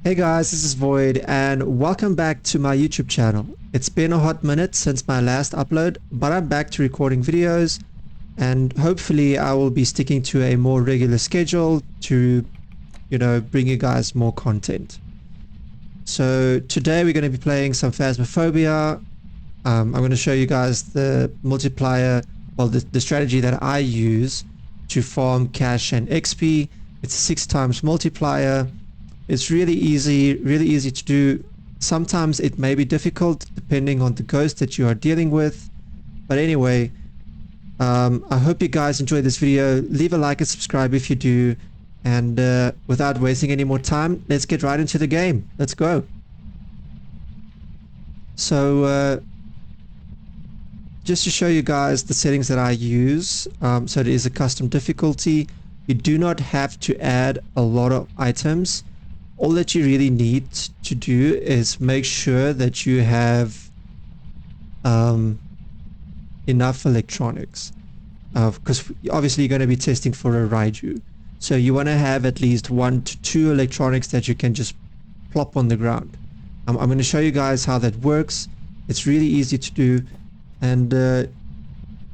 Hey guys, this is Void and welcome back to my YouTube channel. It's been a hot minute since my last upload, but I'm back to recording videos and hopefully I will be sticking to a more regular schedule to, bring you guys more content. So today we're going to be playing some Phasmophobia. I'm going to show you guys the multiplier, well the strategy that I use to farm cash and XP. It's 6 times multiplier. It's really easy to do. Sometimes it may be difficult depending on the ghost that you are dealing with. But anyway, I hope you guys enjoy this video. Leave a like and subscribe if you do. And without wasting any more time, let's get right into the game. Let's go. So just to show you guys the settings that I use. So it is a custom difficulty. You do not have to add a lot of items. All that you really need to do is make sure that you have enough electronics, because obviously you're going to be testing for a Raiju, so you want to have at least 1 to 2 electronics that you can just plop on the ground. I'm going to show you guys how that works. It's really easy to do, and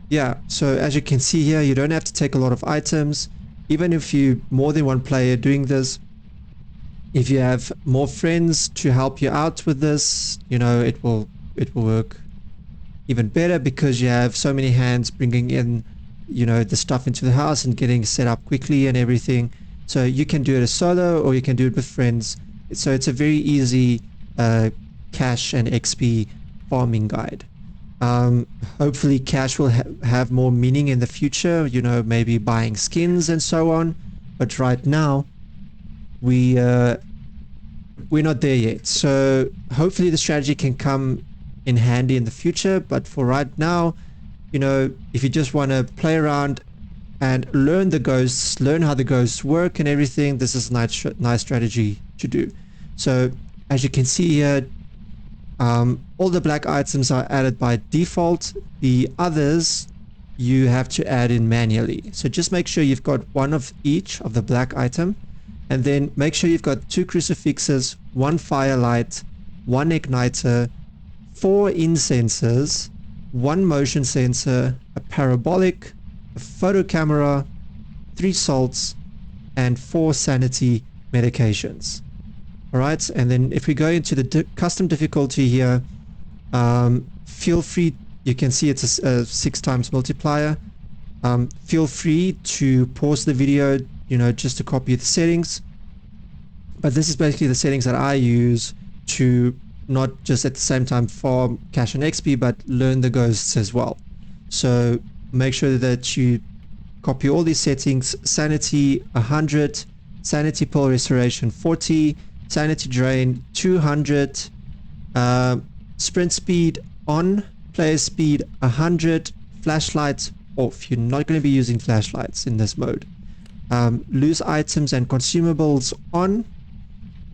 yeah, so as you can see here, you don't have to take a lot of items. Even if you more than one player doing this, if you have more friends to help you out with this, it will work even better because you have so many hands bringing in, the stuff into the house and getting set up quickly and everything. So you can do it as solo or you can do it with friends. So it's a very easy cash and XP farming guide. Hopefully cash will have more meaning in the future, maybe buying skins and so on. But right now, we're not there yet, so hopefully the strategy can come in handy in the future. But for right now, if you just want to play around and learn the ghosts, learn how the ghosts work and everything, this is a nice strategy to do. So as you can see here, all the black items are added by default. The others you have to add in manually, so just make sure you've got one of each of the black item. And then make sure you've got 2 crucifixes, 1 firelight, 1 igniter, 4 incensers, 1 motion sensor, a parabolic, a photo camera, 3 salts, and 4 sanity medications. Alright, and then if we go into the custom difficulty here, feel free, you can see it's a 6 times multiplier. Feel free to pause the video, just to copy the settings. But this is basically the settings that I use to not just at the same time farm cash and XP, but learn the ghosts as well. So make sure that you copy all these settings: sanity 100, sanity pill restoration 40, sanity drain 200, sprint speed on, player speed 100, flashlight off. You're not going to be using flashlights in this mode. Loose items and consumables on.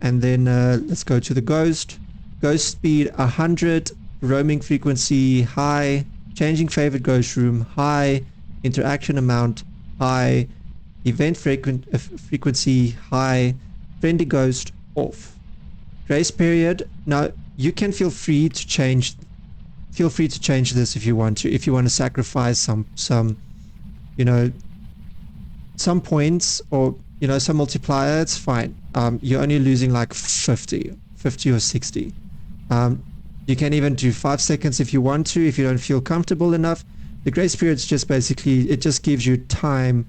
And then let's go to the ghost. Ghost speed 100, roaming frequency high, changing favorite ghost room high, interaction amount high, event frequency high, friendly ghost off. Grace period. Now you can feel free to change this if you want to. If you want to sacrifice some points or some multiplier, it's fine. You're only losing like 50 or 60. You can even do 5 seconds if you want to, if you don't feel comfortable enough. The grace period's just basically, it just gives you time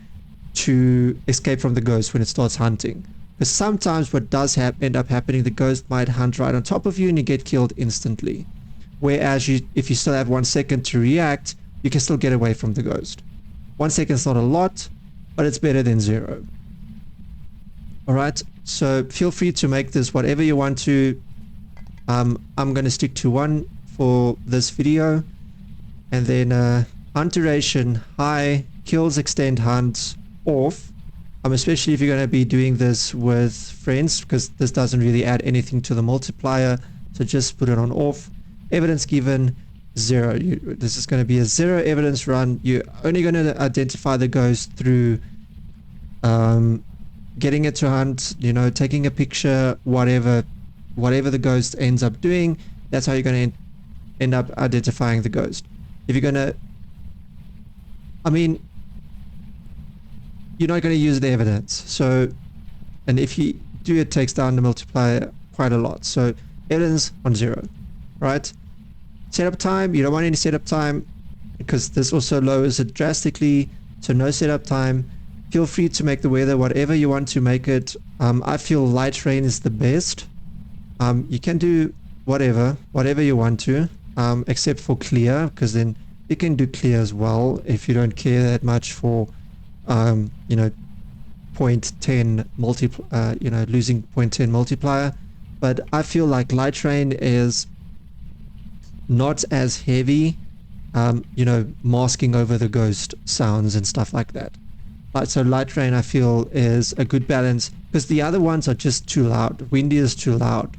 to escape from the ghost when it starts hunting. Because sometimes what does end up happening, the ghost might hunt right on top of you and you get killed instantly. Whereas if you still have 1 second to react, you can still get away from the ghost. 1 second is not a lot, but it's better than 0. Alright, so feel free to make this whatever you want to. I'm going to stick to 1 for this video. And then hunt duration high, kills extend hunts off. Especially if you're going to be doing this with friends, because this doesn't really add anything to the multiplier. So just put it on off. Evidence given 0. This is going to be a 0 evidence run. You're only going to identify the ghost through getting it to hunt, you know, taking a picture, whatever the ghost ends up doing, that's how you're going to end up identifying the ghost. If you're going to, I mean, you're not going to use the evidence. So, and if you do, it takes down the multiplier quite a lot. So evidence on 0, right? Setup time, you don't want any setup time because this also lowers it drastically. So no setup time. Feel free to make the weather whatever you want to make it. I feel light rain is the best. You can do whatever you want to, except for clear, because then you can do clear as well if you don't care that much for, you know, 0.10 you know, losing 0.10 multiplier. But I feel like light rain is not as heavy, you know, masking over the ghost sounds and stuff like that. So light rain, I feel, is a good balance because the other ones are just too loud. Windy is too loud.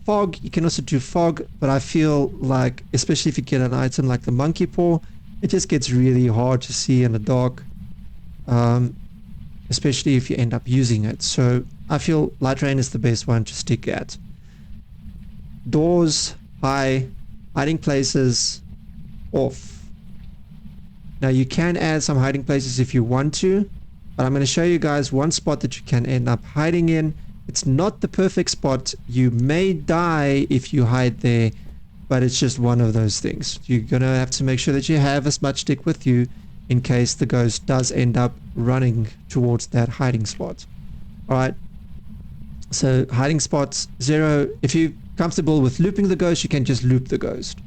Fog, you can also do fog, but I feel like, especially if you get an item like the monkey paw, it just gets really hard to see in the dark, especially if you end up using it. So I feel light rain is the best one to stick at. Doors, high. Hiding places, off. Now you can add some hiding places if you want to, but I'm going to show you guys one spot that you can end up hiding in. It's not the perfect spot. You may die if you hide there, but it's just one of those things. You're going to have to make sure that you have as much stick with you in case the ghost does end up running towards that hiding spot. Alright, so hiding spots, 0. If you're comfortable with looping the ghost, you can just loop the ghost.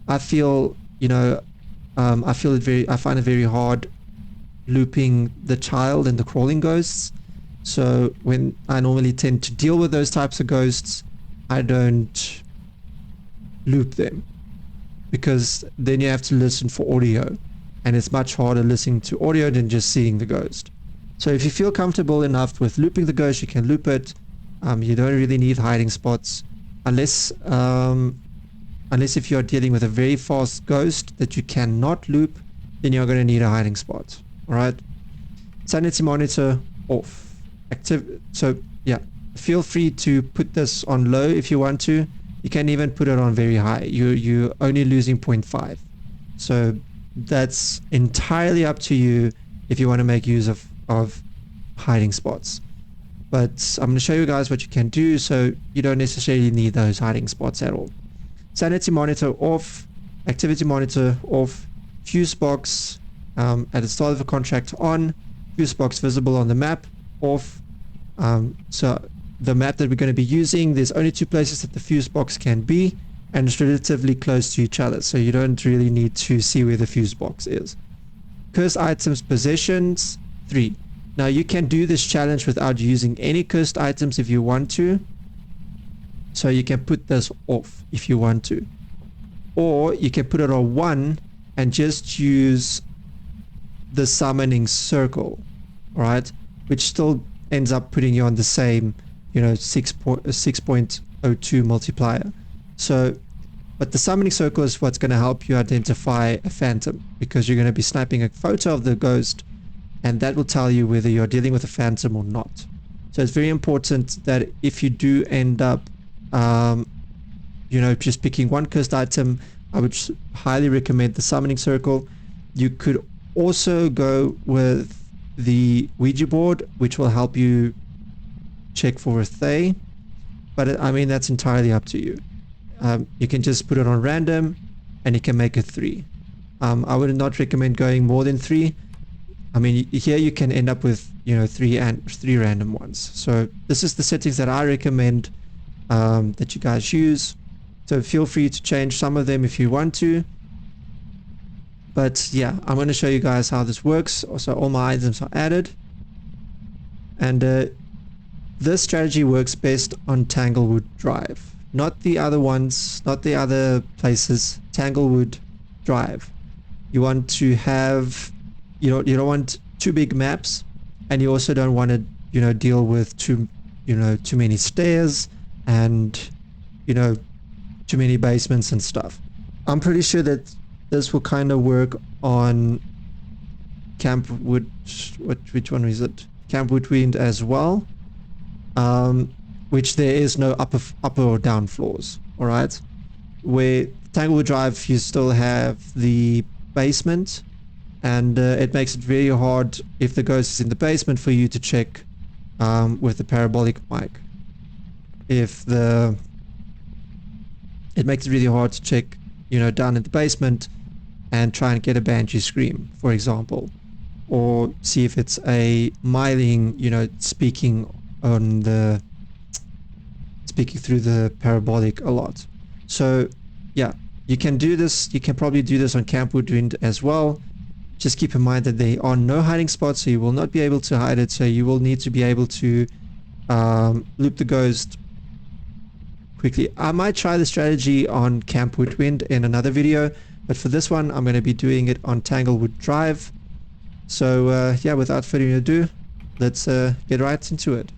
I feel, you know, I find it very hard looping the child and the crawling ghosts. So when I normally tend to deal with those types of ghosts, I don't loop them because then you have to listen for audio, and it's much harder listening to audio than just seeing the ghost. So if you feel comfortable enough with looping the ghost, you can loop it. You don't really need hiding spots unless if you're dealing with a very fast ghost that you cannot loop, then you're going to need a hiding spot. Alright, sanity monitor off. So yeah, feel free to put this on low if you want to. You can even put it on very high. You're only losing 0.5. So that's entirely up to you if you want to make use of hiding spots. But I'm going to show you guys what you can do, so you don't necessarily need those hiding spots at all. Sanity monitor off, activity monitor off, fuse box at the start of a contract on, fuse box visible on the map off. So the map that we're going to be using, there's only 2 places that the fuse box can be, and it's relatively close to each other, so you don't really need to see where the fuse box is. Cursed items possessions 3. Now you can do this challenge without using any cursed items if you want to. So you can put this off if you want to. Or you can put it on 1 and just use the summoning circle. Alright? Which still ends up putting you on the same, you know, 6.02 multiplier. So, but the summoning circle is what's going to help you identify a phantom, because you're going to be sniping a photo of the ghost, and that will tell you whether you're dealing with a phantom or not. So it's very important that if you do end up, you know, just picking one cursed item, I would highly recommend the summoning circle. You could also go with the Ouija board, which will help you check for a Thay, but I mean, that's entirely up to you. You can just put it on random and you can make it 3. I would not recommend going more than 3. I mean, here you can end up with, you know, 3 random ones. So this is the settings that I recommend that you guys use. So feel free to change some of them if you want to. But yeah, I'm going to show you guys how this works. Also, all my items are added. And this strategy works best on Tanglewood Drive. Not the other ones, not the other places. Tanglewood Drive. You want to have, you don't want too big maps, and you also don't want to, you know, deal with too many stairs and, you know, too many basements and stuff. I'm pretty sure that this will kind of work on Campwood. Which one is it? Camp Woodwind as well, which there is no upper or down floors. All right, where Tanglewood Drive you still have the basement, and it makes it very hard if the ghost is in the basement for you to check with the parabolic mic. It makes it really hard to check, down in the basement and try and get a banshee scream, for example, or see if it's a myling, speaking through the parabolic a lot. So yeah, you can do this. You can probably do this on Camp Woodwind as well. Just keep in mind that there are no hiding spots, so you will not be able to hide it. So you will need to be able to loop the ghost quickly. I might try the strategy on Camp Woodwind in another video, but for this one I'm going to be doing it on Tanglewood Drive. So yeah, without further ado, let's get right into it.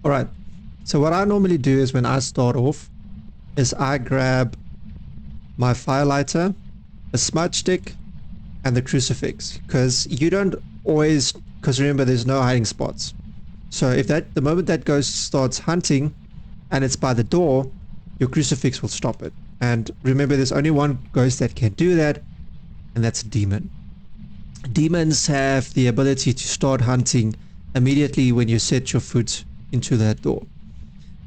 Alright, so what I normally do is when I start off is I grab my firelighter, a smudge stick, and the crucifix, because you don't always, because remember there's no hiding spots. So if the moment that ghost starts hunting and it's by the door, your crucifix will stop it. And remember, there's only one ghost that can do that, and that's a demon. Demons have the ability to start hunting immediately when you set your foot into that door.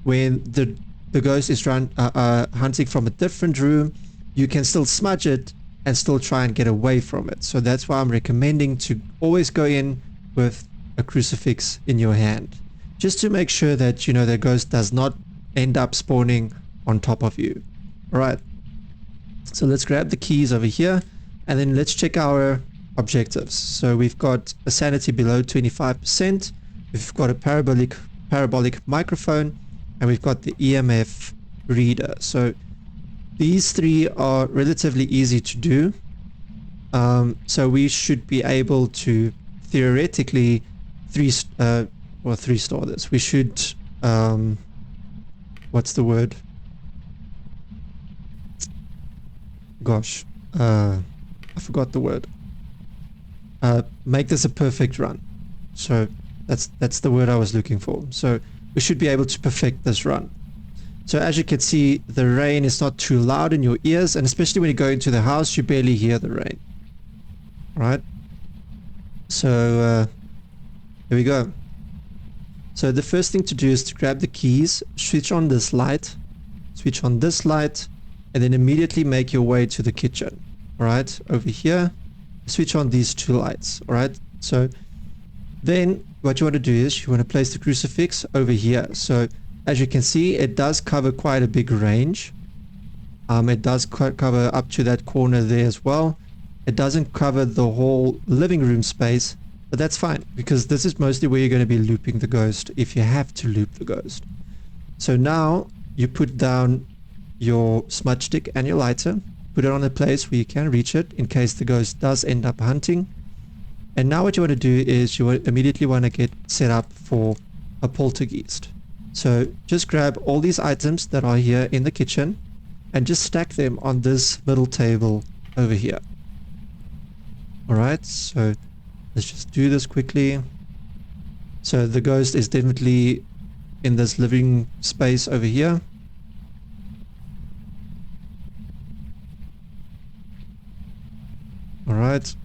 When the ghost is hunting from a different room, you can still smudge it and still try and get away from it. So that's why I'm recommending to always go in with a crucifix in your hand, just to make sure that the ghost does not end up spawning on top of you. All right, so let's grab the keys over here, and then let's check our objectives. So we've got a sanity below 25%, we've got a parabolic microphone, and we've got the EMF reader. So these three are relatively easy to do. So we should be able to theoretically three-star this. We should what's the word? Gosh, I forgot the word. Make this a perfect run. So that's the word I was looking for. So we should be able to perfect this run. So as you can see, the rain is not too loud in your ears, and especially when you go into the house, you barely hear the rain. All right. So here we go. So the first thing to do is to grab the keys, switch on this light, and then immediately make your way to the kitchen. All right, over here, switch on these two lights. All right. So then what you want to do is you want to place the crucifix over here. So as you can see, it does cover quite a big range. It does cover up to that corner there as well. It doesn't cover the whole living room space, but that's fine, because this is mostly where you're going to be looping the ghost if you have to loop the ghost. So now you put down your smudge stick and your lighter, put it on a place where you can reach it in case the ghost does end up hunting. And now what you want to do is you immediately want to get set up for a poltergeist. So just grab all these items that are here in the kitchen and just stack them on this little table over here. Alright, so let's just do this quickly. So the ghost is definitely in this living space over here. Alright,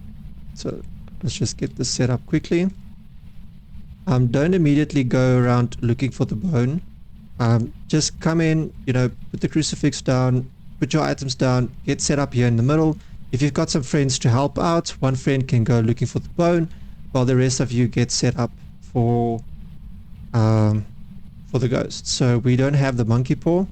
so let's just get this set up quickly. Don't immediately go around looking for the bone. Just come in, put the crucifix down, put your items down, get set up here in the middle. If you've got some friends to help out, one friend can go looking for the bone, while the rest of you get set up for the ghost. So we don't have the monkey paw,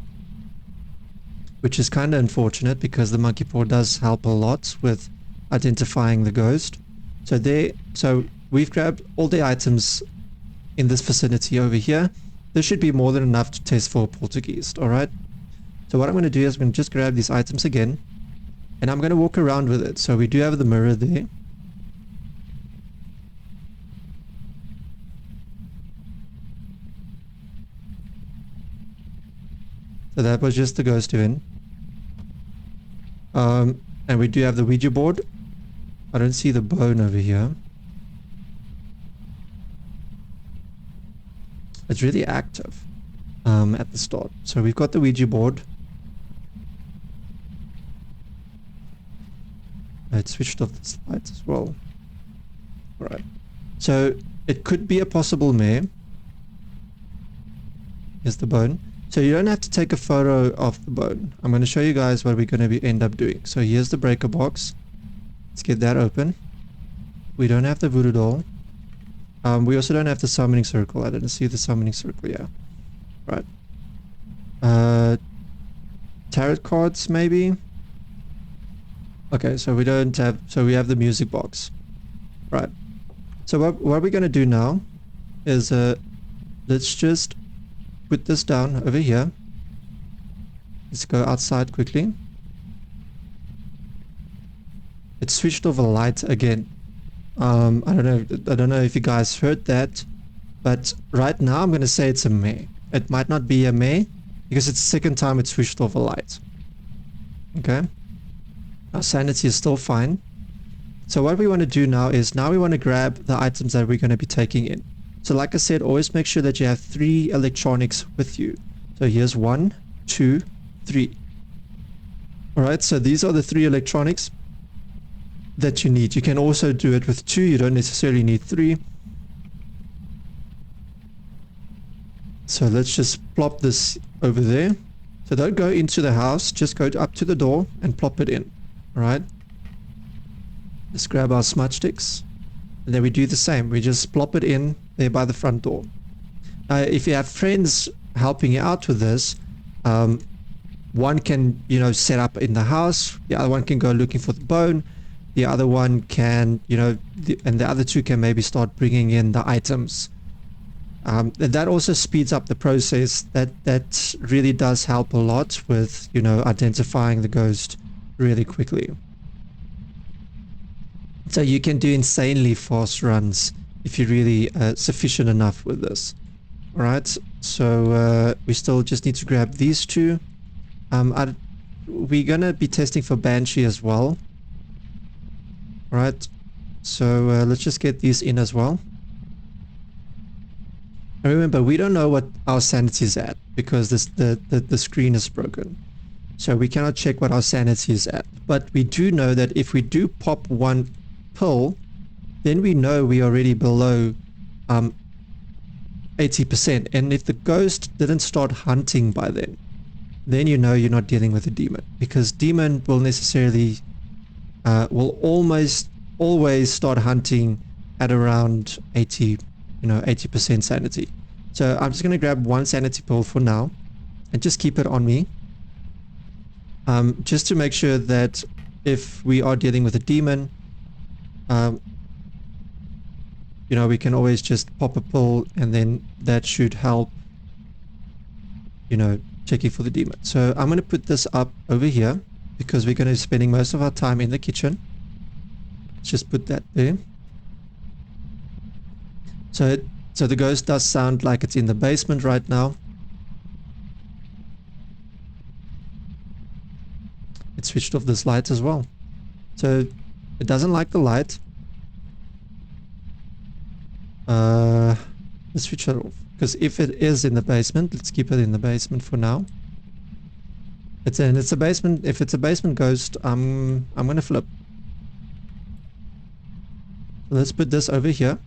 which is kind of unfortunate, because the monkey paw does help a lot with identifying the ghost. So we've grabbed all the items in this vicinity over here. This should be more than enough to test for a poltergeist. All right, so what I'm going to do is I'm going to just grab these items again, and I'm going to walk around with it. So we do have the mirror there. So that was just the ghost in. And we do have the Ouija board. I don't see the bone over here. It's really active at the start. So we've got the Ouija board. It switched off the lights as well. Alright. So it could be a possible mare. Here's the bone. So you don't have to take a photo of the bone. I'm going to show you guys what we're going to end up doing. So here's the breaker box. Let's get that open. We don't have the voodoo doll. We also don't have the summoning circle. I didn't see the summoning circle. Yeah. Right. Tarot cards maybe. Okay, so we don't have. So we have the music box. Right. So what we're going to do now is let's just put this down over here. Let's go outside quickly. It switched off a light again. I don't know if you guys heard that, but right now I'm going to say it's a mare. It might not be a mare because it's the second time it switched off a light. Okay. Our sanity is still fine. So what we want to do now is we want to grab the items that we're going to be taking in. So like I said, always make sure that you have 3 electronics with you. So here's 1, 2, 3. Alright, so these are the 3 electronics that you need. You can also do it with 2. You don't necessarily need 3. So let's just plop this over there. So don't go into the house, just go up to the door and plop it in. Alright. Let's grab our smudge sticks. And then we do the same. We just plop it in there by the front door. If you have friends helping you out with this, one can, set up in the house. The other one can go looking for the bone. The other one can, and the other 2 can maybe start bringing in the items. And that also speeds up the process. That really does help a lot with, identifying the ghost really quickly. So you can do insanely fast runs if you're really sufficient enough with this. Alright, so we still just need to grab these 2. We're going to be testing for Banshee as well. Alright, so let's just get these in as well. And remember, we don't know what our sanity is at because the screen is broken. So we cannot check what our sanity is at. But we do know that if we do pop 1 pill, then we know we are already below 80%. And if the ghost didn't start hunting by then you know you're not dealing with a demon, because demon will necessarily will almost always start hunting at around 80% sanity. So I'm just going to grab 1 sanity pill for now and just keep it on me, just to make sure that if we are dealing with a demon, we can always just pop a pill, and then that should help, checking for the demon. So I'm going to put this up over here because we're going to be spending most of our time in the kitchen. Let's just put that there. So the ghost does sound like it's in the basement right now. It switched off this light as well. So it doesn't like the light. Let's switch it off, because if it is in the basement, let's keep it in the basement for now. It's a basement. If it's a basement ghost, I'm gonna flip. Let's put this over here,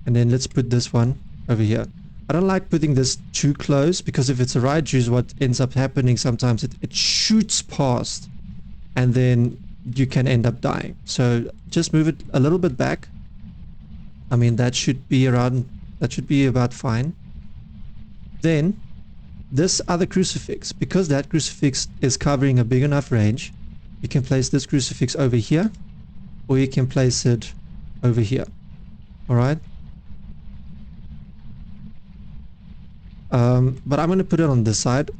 and then let's put this one over here. I don't like putting this too close, because if it's a Raiju, what ends up happening sometimes, it shoots past, and then you can end up dying. So just move it a little bit back. I mean, that should be about fine. Then this other crucifix, because that crucifix is covering a big enough range, you can place this crucifix over here, or you can place it over here. Alright? But I'm going to put it on this side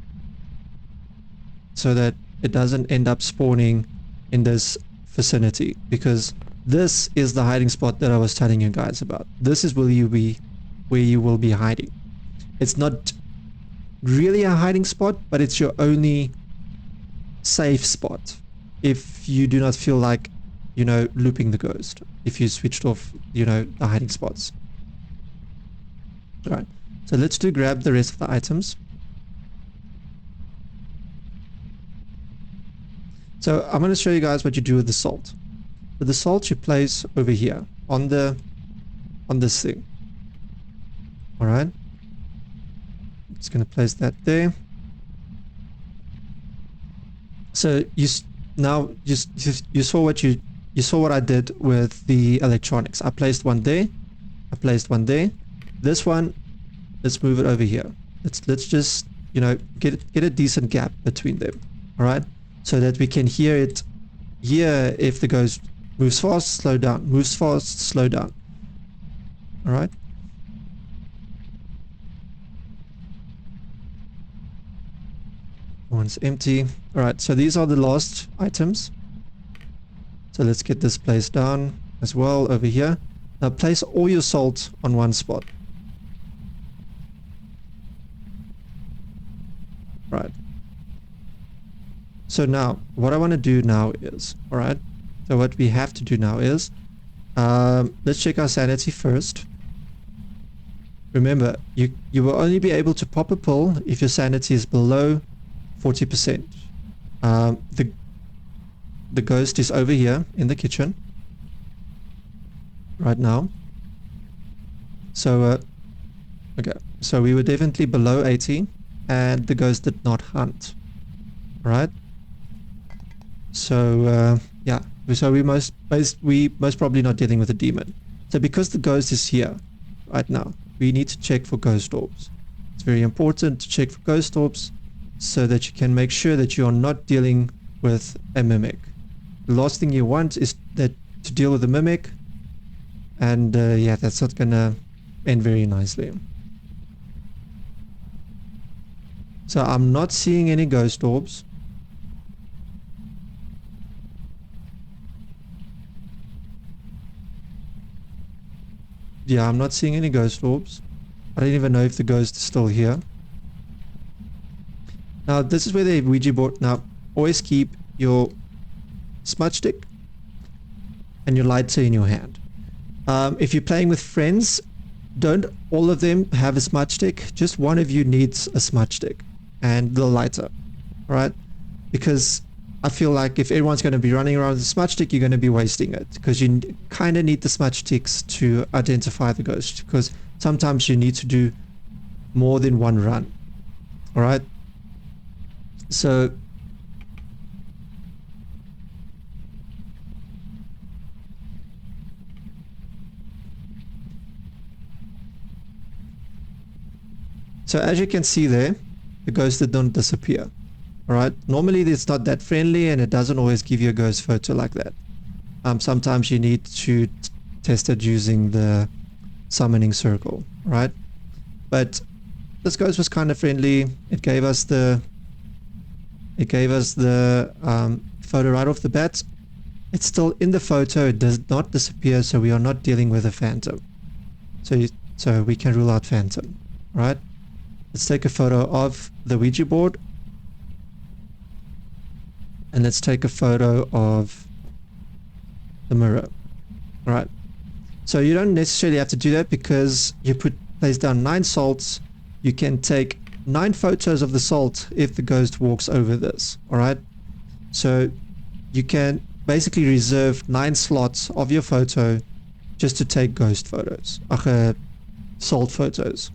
so that it doesn't end up spawning in this vicinity, because this is the hiding spot that I was telling you guys about. This is where you will be hiding. It's not really a hiding spot, but it's your only safe spot if you do not feel like, you know, looping the ghost, if you switched off, you know, the hiding spots. All right, so let's grab the rest of the items. So I'm going to show you guys what you do with the salt. So the salt you place over here on this thing. All right, just going to place that there. So you saw what I did with the electronics. I placed one there. I placed one there. This one, let's move it over here. Let's just, you know, get a decent gap between them. All right, so that we can hear it here if the ghost moves fast, slow down, moves fast, slow down. All right. One's empty. All right, so these are the last items. So let's get this placed down as well over here. Now place all your salt on one spot. Right. So now what I want to do now is, all right, so what we have to do now is, let's check our sanity first. Remember, you will only be able to pop a pill if your sanity is below 40%. The ghost is over here in the kitchen right now. So okay, so we were definitely below 80 and the ghost did not hunt. Right? So yeah, so we most probably not dealing with a demon. So because the ghost is here right now, we need to check for ghost orbs. It's very important to check for ghost orbs so that you can make sure that you are not dealing with a mimic. The last thing you want is that to deal with a mimic, and yeah, that's not gonna end very nicely. So I'm not seeing any ghost orbs. Yeah, I'm not seeing any ghost orbs. I don't even know if the ghost is still here. Now this is where the Ouija board, now always keep your smudge stick and your lighter in your hand. If you're playing with friends, don't all of them have a smudge stick. Just one of you needs a smudge stick and the lighter, right? Because I feel like if everyone's going to be running around with a smudge stick, you're going to be wasting it, because you kind of need the smudge sticks to identify the ghost, because sometimes you need to do more than one run. All right, so as you can see there, the ghost did not disappear. Alright, normally it's not that friendly and it doesn't always give you a ghost photo like that. Sometimes you need to test it using the summoning circle, right? But this ghost was kind of friendly. It gave us the photo right off the bat. It's still in the photo, it does not disappear, so we are not dealing with a phantom. So we can rule out phantom, right? Let's take a photo of the Ouija board. And let's take a photo of the mirror. All right. So you don't necessarily have to do that, because you place down 9 salts. You can take 9 photos of the salt if the ghost walks over this. All right. So you can basically reserve 9 slots of your photo just to take ghost photos, salt photos.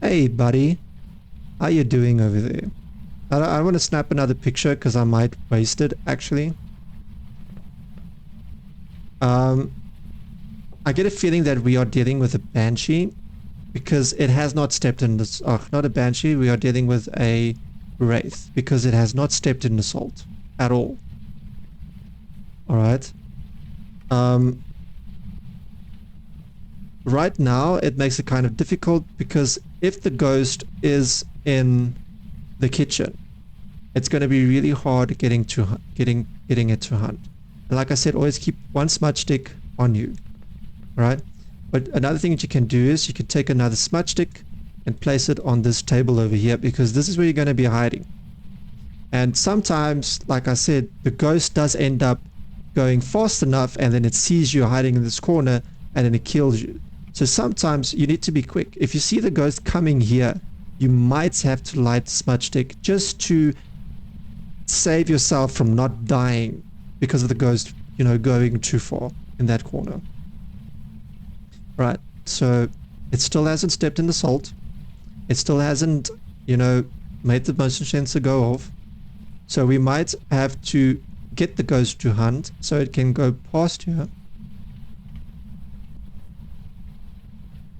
Hey buddy, how you doing over there? I want to snap another picture because I might waste it actually. I get a feeling that we are dealing with a banshee, because it has not stepped in this. Oh, not a banshee. We are dealing with a wraith, because it has not stepped in the salt at all. All right. Right now it makes it kind of difficult, because if the ghost is in the kitchen, it's going to be really hard getting it to hunt. And like I said, always keep one smudge stick on you, right? But another thing that you can do is you can take another smudge stick and place it on this table over here, because this is where you're going to be hiding. And sometimes, like I said, the ghost does end up going fast enough and then it sees you hiding in this corner and then it kills you. So sometimes you need to be quick. If you see the ghost coming here, you might have to light the smudge stick just to save yourself from not dying because of the ghost, you know, going too far in that corner. Right, so it still hasn't stepped in the salt. It still hasn't, you know, made the motion sensor go off. So we might have to get the ghost to hunt so it can go past here.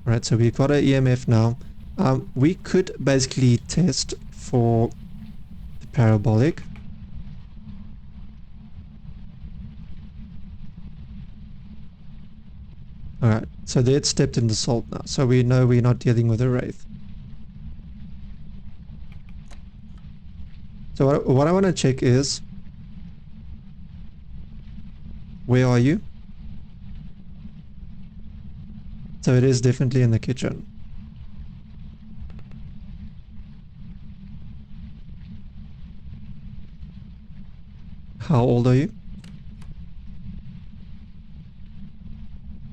Right, so we've got an EMF now. We could basically test for the parabolic. Alright, so they had stepped in the salt now, so we know we're not dealing with a wraith. So what I want to check is, where are you? So it is definitely in the kitchen. How old are you?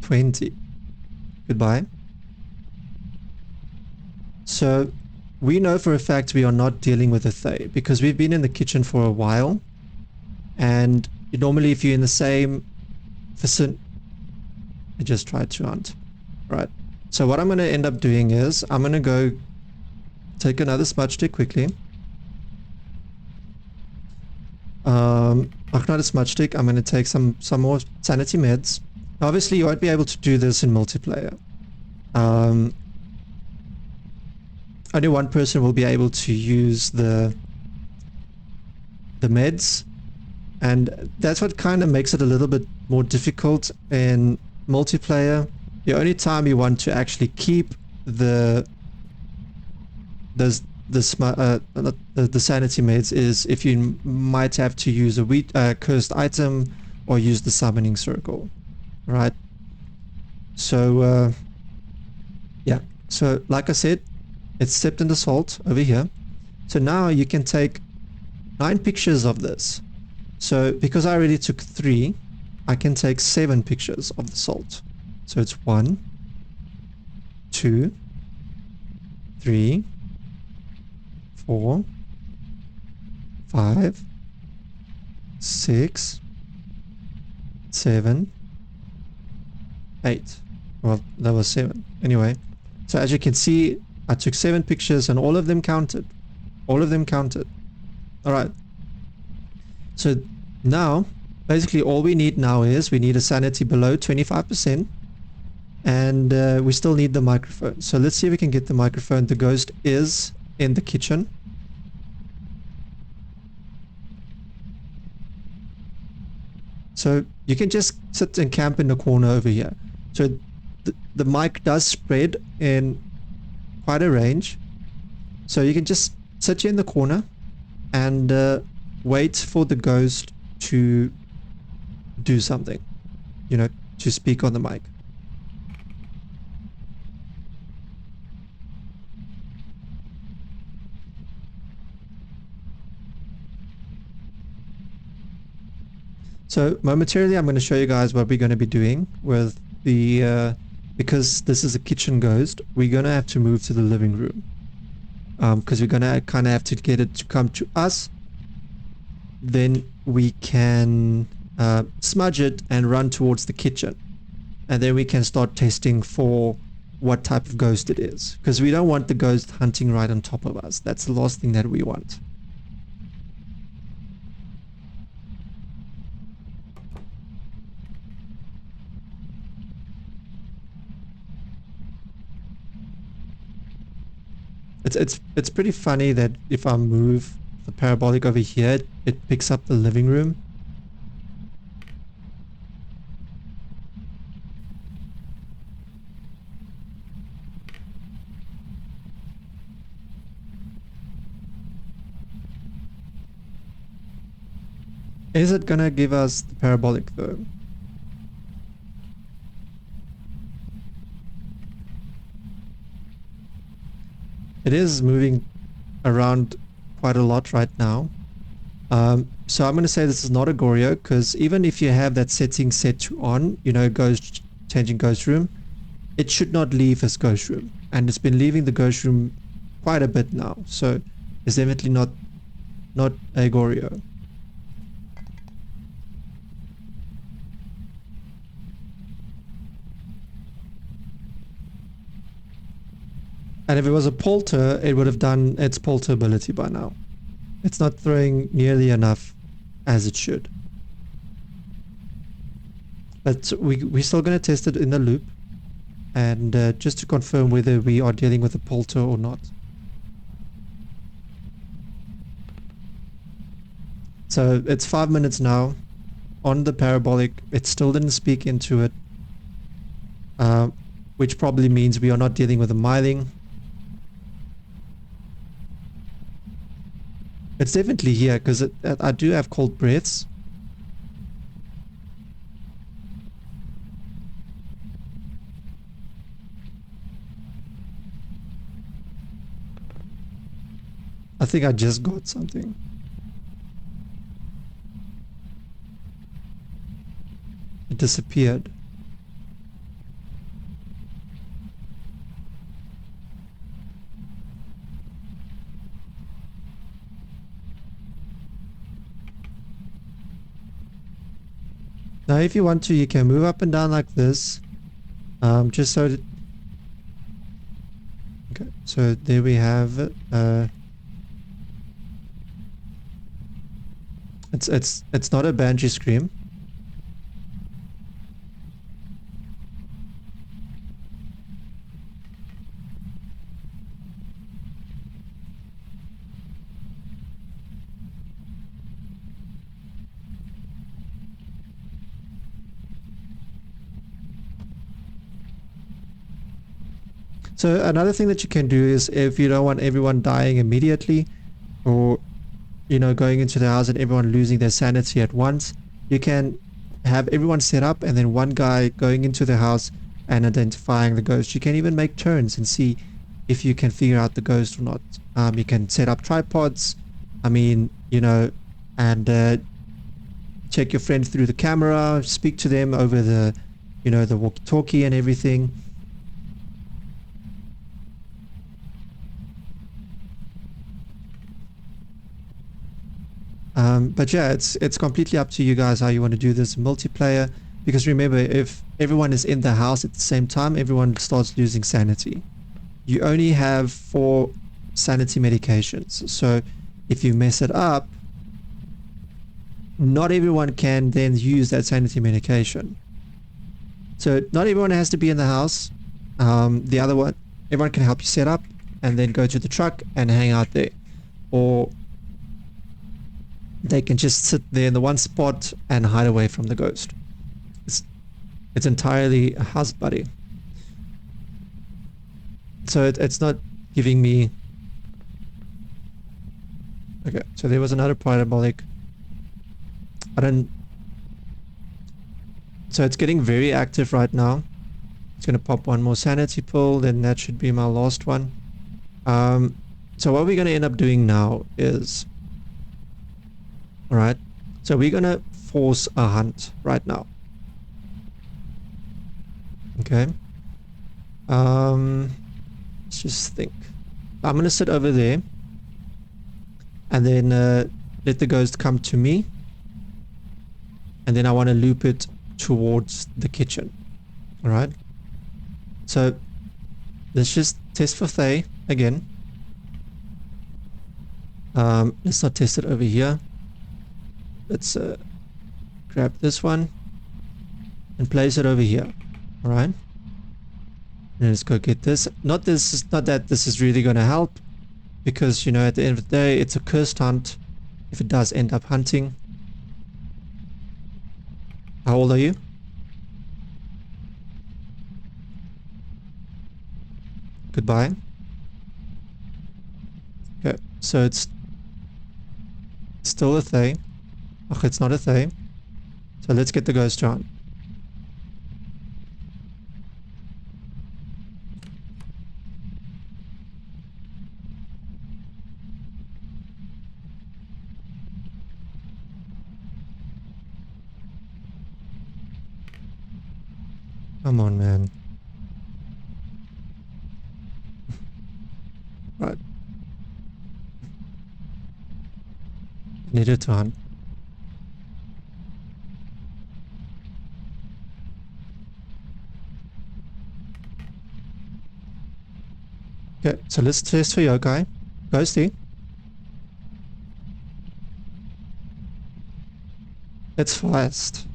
20. Goodbye. So we know for a fact we are not dealing with a Thay because we've been in the kitchen for a while, and normally if you're in the same vicinity, I just tried to hunt. Right. So what I'm going to end up doing is I'm going to go take another smudge stick quickly. Not a smudge stick. I'm going to take some more sanity meds. Obviously, you won't be able to do this in multiplayer. Only one person will be able to use the meds, and that's what kind of makes it a little bit more difficult in multiplayer. The only time you want to actually keep the sanity meds is if you might have to use a cursed item or use the summoning circle, right? So yeah, so like I said, it's stepped in the salt over here. So now you can take 9 pictures of this. So because I already took 3, I can take 7 pictures of the salt. So it's 1, 2, 3, 4, 5, 6, 7, 8. Well, that was 7. Anyway, so as you can see, I took 7 pictures and all of them counted. All of them counted. Alright. So now, basically all we need now is we need a sanity below 25%. And we still need the microphone. So let's see if we can get the microphone. The ghost is in the kitchen. So you can just sit and camp in the corner over here. So the mic does spread in quite a range. So you can just sit here in the corner and wait for the ghost to do something. You know, to speak on the mic. So momentarily I'm going to show you guys what we're going to be doing with the, because this is a kitchen ghost, we're going to have to move to the living room. Because we're going to kind of have to get it to come to us. Then we can smudge it and run towards the kitchen. And then we can start testing for what type of ghost it is. Because we don't want the ghost hunting right on top of us. That's the last thing that we want. It's pretty funny that if I move the parabolic over here, it picks up the living room. Is it gonna give us the parabolic though? It is moving around quite a lot right now. So I'm going to say this is not a Goryo, because even if you have that setting set to on, you know, changing ghost room, it should not leave as ghost room. And it's been leaving the ghost room quite a bit now. So it's definitely not a Goryo. And if it was a polter, it would have done its polter ability by now. It's not throwing nearly enough as it should. But we're still going to test it in the loop. And just to confirm whether we are dealing with a polter or not. So it's 5 minutes now. On the parabolic, it still didn't speak into it. Which probably means we are not dealing with a myling. It's definitely here, because I do have cold breaths. I think I just got something. It disappeared. Now if you want to, you can move up and down like this. Just so that... Okay, so there we have it. It's not a banshee scream. So another thing that you can do is, if you don't want everyone dying immediately, or you know, going into the house and everyone losing their sanity at once, you can have everyone set up and then one guy going into the house and identifying the ghost. You can even make turns and see if you can figure out the ghost or not. You can set up tripods, I mean, you know, and check your friend through the camera, speak to them over the, you know, the walkie-talkie and everything. But yeah, it's completely up to you guys how you want to do this multiplayer, because remember, if everyone is in the house at the same time, everyone starts losing sanity. You only have 4 sanity medications, so if you mess it up, not everyone can then use that sanity medication. So not everyone has to be in the house. The other one, everyone can help you set up and then go to the truck and hang out there, or they can just sit there in the one spot and hide away from the ghost. It's entirely a house buddy. So it's not giving me... Okay, so there was another parabolic. So it's getting very active right now. It's going to pop one more sanity pull, then that should be my last one. So what we're going to end up doing now is... Alright, so we're gonna force a hunt right now. Okay. Let's just think. I'm gonna sit over there and then let the ghost come to me, and then I want to loop it towards the kitchen. Alright. So let's just test for Thay again. Let's not test it over here. Let's grab this one and place it over here. All right. And let's go get this. Not that this is really going to help, because, you know, at the end of the day, it's a cursed hunt if it does end up hunting. How old are you? Goodbye. Okay, so it's still a Thay. Oh, it's not a Thay. So let's get the ghost on. Come on, man. Right. Needed to hunt. Okay, so let's test for yokai. Ghosty. It's fast.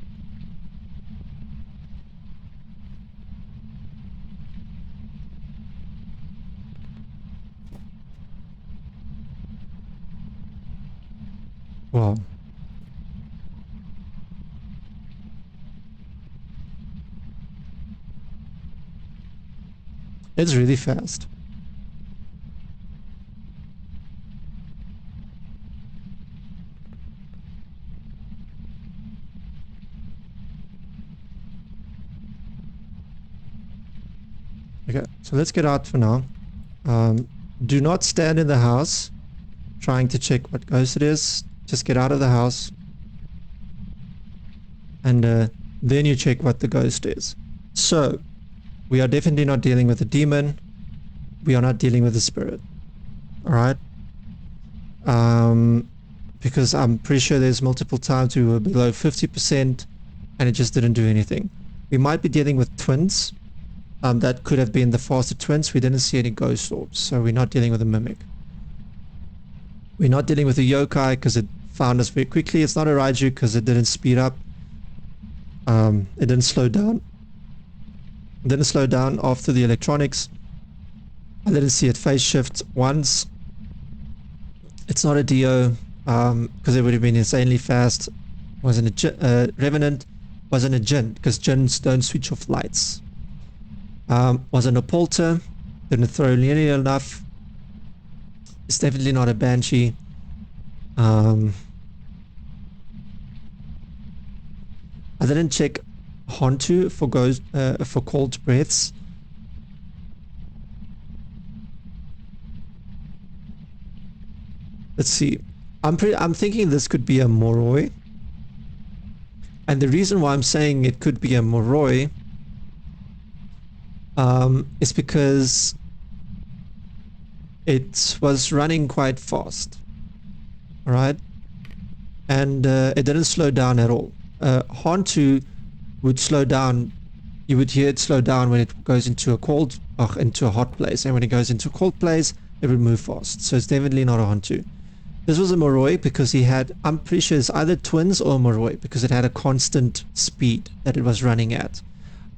Wow. It's really fast. Okay, so let's get out for now. Do not stand in the house trying to check what ghost it is. Just get out of the house. And then you check what the ghost is. So, we are definitely not dealing with a demon. We are not dealing with a spirit. Alright? Because I'm pretty sure there's multiple times we were below 50% and it just didn't do anything. We might be dealing with twins. That could have been the faster twins. We didn't see any ghost orbs, so we're not dealing with a mimic. We're not dealing with a yokai because it found us very quickly. It's not a raiju because it didn't speed up. It didn't slow down. It didn't slow down after the electronics. I didn't see it phase shift once. It's not a Dio because it would have been insanely fast. Wasn't a Revenant. Wasn't a Jinn because Jinns don't switch off lights. Wasn't a Polter. Didn't throw nearly enough. It's definitely not a Banshee. I didn't check Hontu for cold breaths. Let's see. I'm thinking this could be a Moroi. And the reason why I'm saying it could be a Moroi is because it was running quite fast. Alright? And it didn't slow down at all. Hontu would slow down. You would hear it slow down when it goes into a hot place, and when it goes into a cold place, it would move fast. So it's definitely not a Hontu. This was a Moroi because he had, I'm pretty sure it's either twins or Moroi because it had a constant speed that it was running at.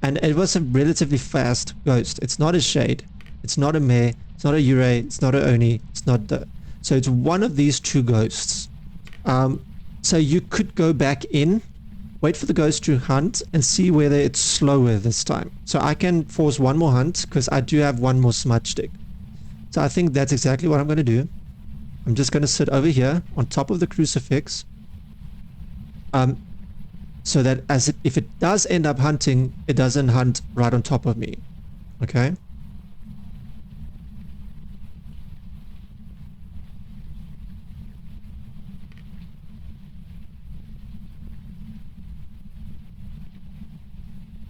And it was a relatively fast ghost. It's not a Shade. It's not a Meh. It's not a Yurei. It's not a Oni. It's not the... So it's one of these two ghosts. So you could go back in, wait for the ghost to hunt, and see whether it's slower this time. So I can force one more hunt because I do have one more smudge stick. So I think that's exactly what I'm going to do. I'm just going to sit over here on top of the crucifix. So that if it does end up hunting, it doesn't hunt right on top of me. Okay?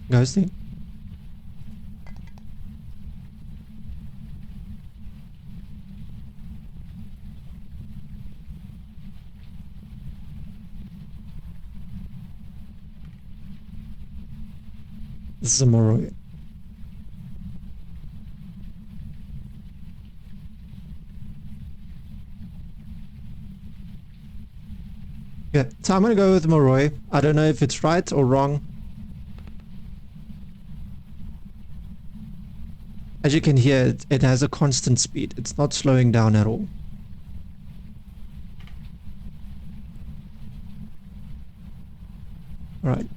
Ghosty? This is a Moroi. Yeah, so I'm gonna go with Moroi. I don't know if it's right or wrong. As you can hear, it has a constant speed. It's not slowing down at all. Alright.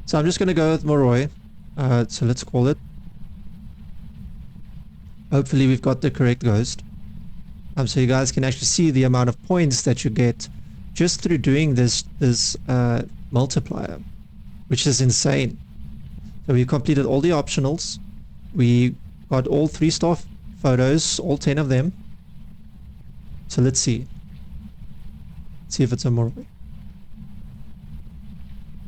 So I'm just going to go with Moroi. So let's call it. Hopefully we've got the correct ghost. So you guys can actually see the amount of points that you get just through doing this multiplier, which is insane. So we completed all the optionals. We got all 3-star photos, all 10 of them. So let's see. Let's see if it's a Moroi.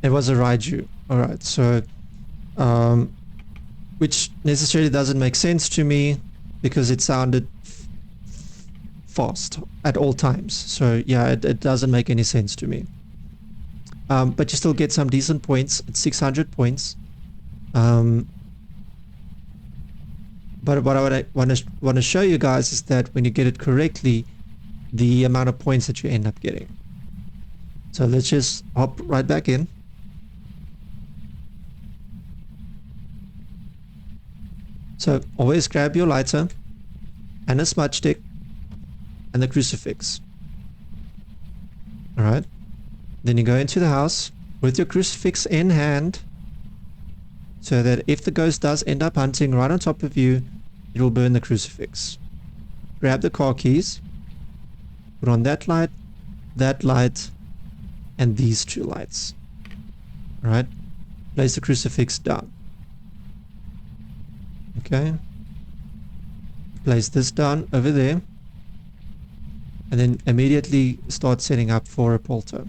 It was a Raiju. Alright, so which necessarily doesn't make sense to me because it sounded fast at all times. So yeah, it doesn't make any sense to me. But you still get some decent points at 600 points. But what I want to show you guys is that when you get it correctly, the amount of points that you end up getting. So let's just hop right back in. So always grab your lighter and a smudge stick and the crucifix. Alright. Then you go into the house with your crucifix in hand, so that if the ghost does end up hunting right on top of you, it will burn the crucifix. Grab the car keys, put on that light, and these two lights. Alright. Place the crucifix down. Okay. Place this down over there. And then immediately start setting up for a polter.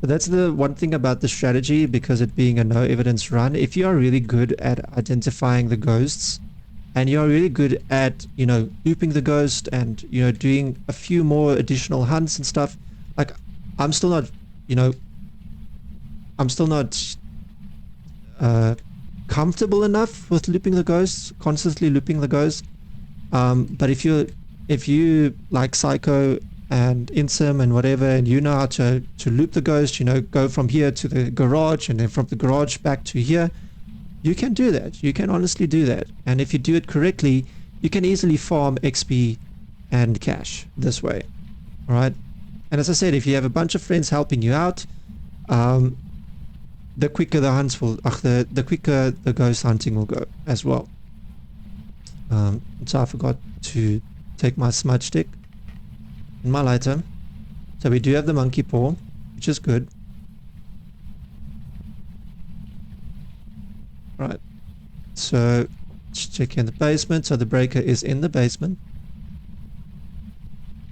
So that's the one thing about the strategy, because it being a no evidence run. If you are really good at identifying the ghosts, and you're really good at, you know, looping the ghost and, you know, doing a few more additional hunts and stuff, like, I'm still not, you know, I'm still not comfortable enough with looping the ghosts, constantly looping the ghosts. But if you like Psycho and Insim and whatever, and you know how to loop the ghost, you know, go from here to the garage and then from the garage back to here, you can do that. You can honestly do that. And if you do it correctly, you can easily farm XP and cash this way. Alright? And as I said, if you have a bunch of friends helping you out, the quicker the hunts will, the quicker the ghost hunting will go as well. So I forgot to take my smudge stick and my lighter. So we do have the monkey paw, which is good. Right, so let's check in the basement. So the breaker is in the basement.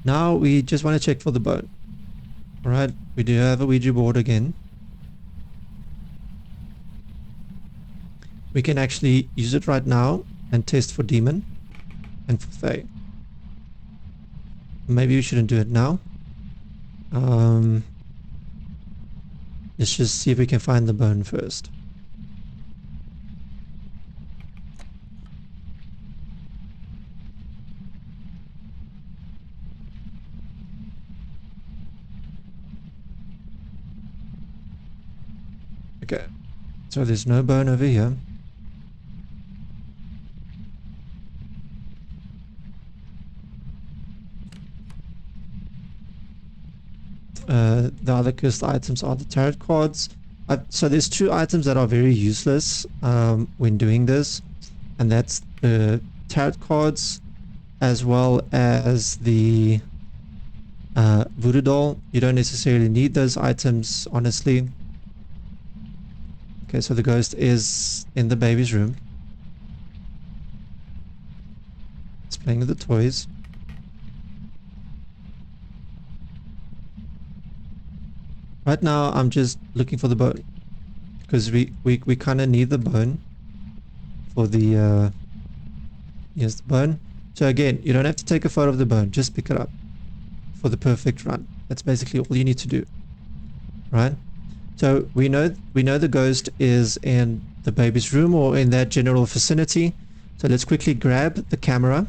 Now we just want to check for the bone. Alright, we do have a Ouija board again. We can actually use it right now and test for demon and for fae. Maybe we shouldn't do it now. Let's just see if we can find the bone first. Okay, so there's no bone over here. The other cursed items are the tarot cards. So there's two items that are very useless when doing this, and that's the tarot cards as well as the voodoo doll. You don't necessarily need those items, honestly. Okay, so the ghost is in the baby's room. It's playing with the toys. Right now, I'm just looking for the bone, because we kind of need the bone for the, here's the bone. So again, you don't have to take a photo of the bone, just pick it up for the perfect run. That's basically all you need to do, right? So we know the ghost is in the baby's room or in that general vicinity. So let's quickly grab the camera.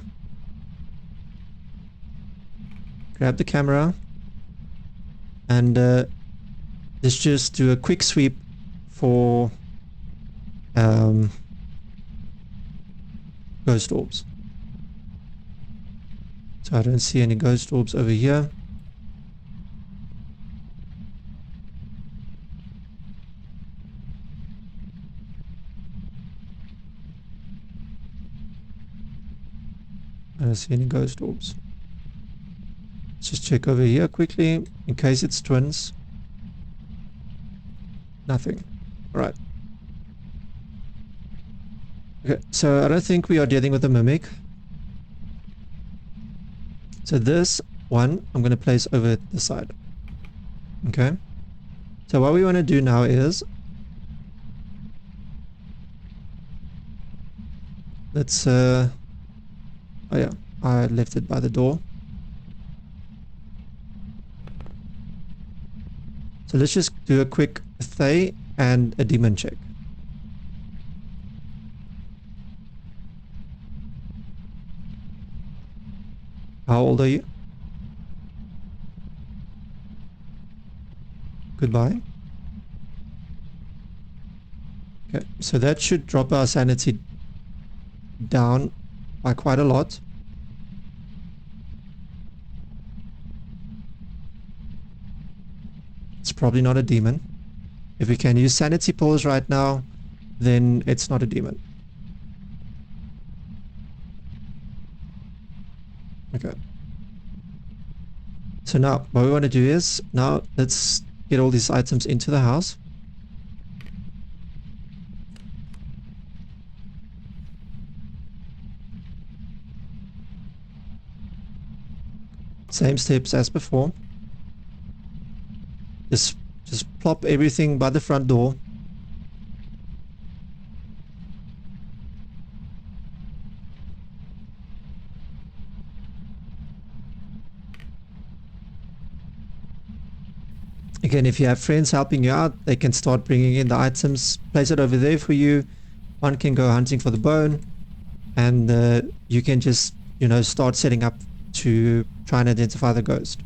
Grab the camera and let's just do a quick sweep for ghost orbs. So I don't see any ghost orbs over here. I don't see any ghost orbs. Let's just check over here quickly in case it's twins. Nothing. Right. Okay, so I don't think we are dealing with a mimic. So this one I'm going to place over the side. Okay. So what we want to do now is let's oh yeah, I left it by the door. So let's just do a quick Thay and a demon check. How old are you? Goodbye. Okay, so that should drop our sanity down by quite a lot. It's probably not a demon. If we can use sanity pulls right now, then it's not a demon. Okay. So now what we want to do is, now let's get all these items into the house. Same steps as before. Just plop everything by the front door. Again, if you have friends helping you out, they can start bringing in the items, place it over there for you. One can go hunting for the bone, and you can just, you know, start setting up to try and identify the ghost.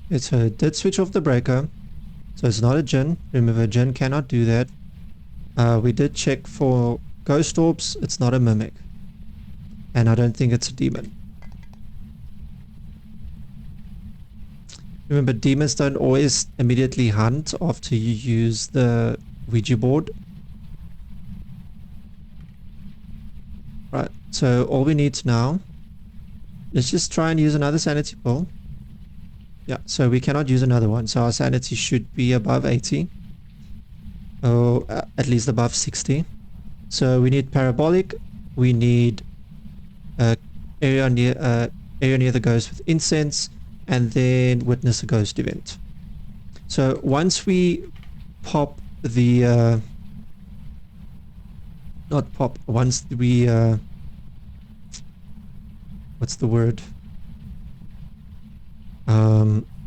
It's a did switch off the breaker, so it's not a djinn. Remember, a djinn cannot do that. We did check for ghost orbs. It's not a mimic, and I don't think it's a demon. Remember, demons don't always immediately hunt after you use the Ouija board. Right, so all we need now, let's just try and use another sanity pull. Yeah, so we cannot use another one, so our sanity should be above 80. Or at least above 60. So we need parabolic, we need area near the ghost with incense, and then witness a ghost event. So once we pop the once we what's the word?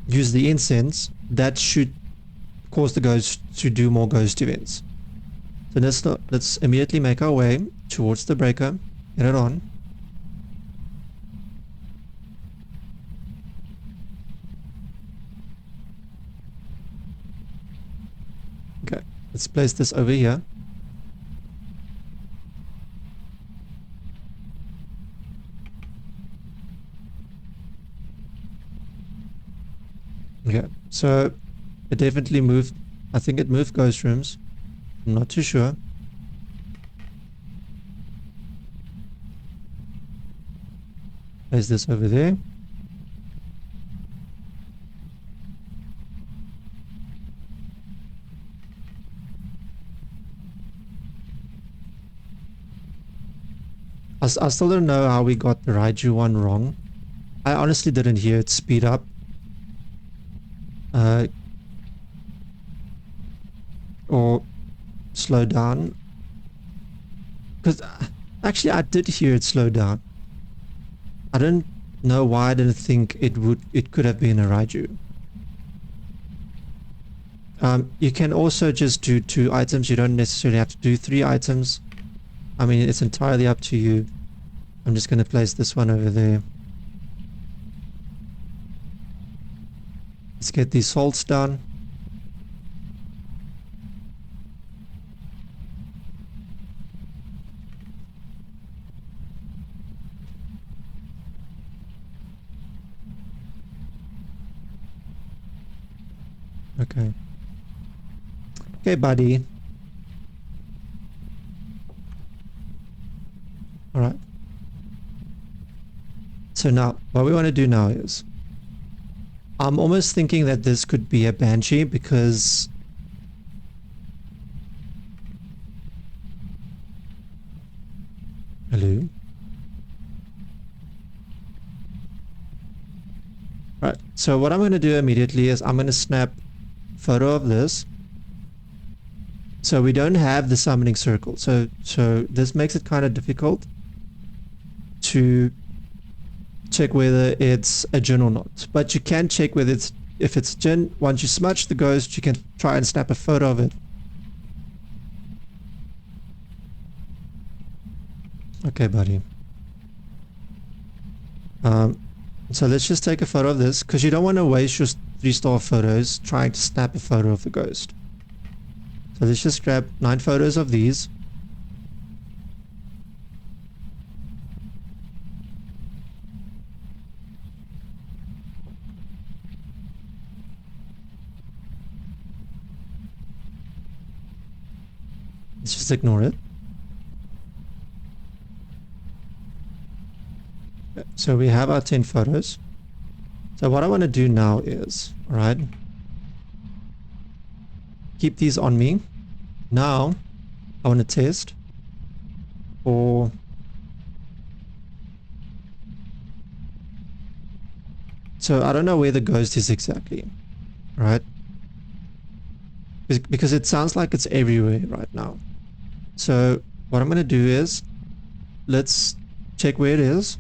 Use the incense, that should cause the ghost to do more ghost events. So let's immediately make our way towards the breaker, get it on. Okay, let's place this over here. Okay, so it definitely moved. I think it moved ghost rooms. I'm not too sure. Place this over there. I still don't know how we got the Raiju one wrong. I honestly didn't hear it speed up. Or slow down, because actually I did hear it slow down. I don't know why I didn't think it could have been a Raiju. You can also just do 2 items. You don't necessarily have to do 3 items. I mean, it's entirely up to you. I'm just going to place this one over there. Let's get these salts done. Okay. Okay, buddy. So now, what we want to do now is, I'm almost thinking that this could be a banshee because hello. Right. So what I'm going to do immediately is I'm going to snap a photo of this. So we don't have the summoning circle. So this makes it kind of difficult to check whether it's a djinn or not. But you can check whether if it's djinn. Once you smudge the ghost, you can try and snap a photo of it. Okay, buddy. So let's just take a photo of this, because you don't want to waste your 3-star photos trying to snap a photo of the ghost. So let's just grab 9 photos of these. Let's just ignore it. So we have our 10 photos. So what I want to do now is, alright, keep these on me. Now, I want to test for so I don't know where the ghost is exactly, right? Because it sounds like it's everywhere right now. So what I'm going to do is, let's check where it is.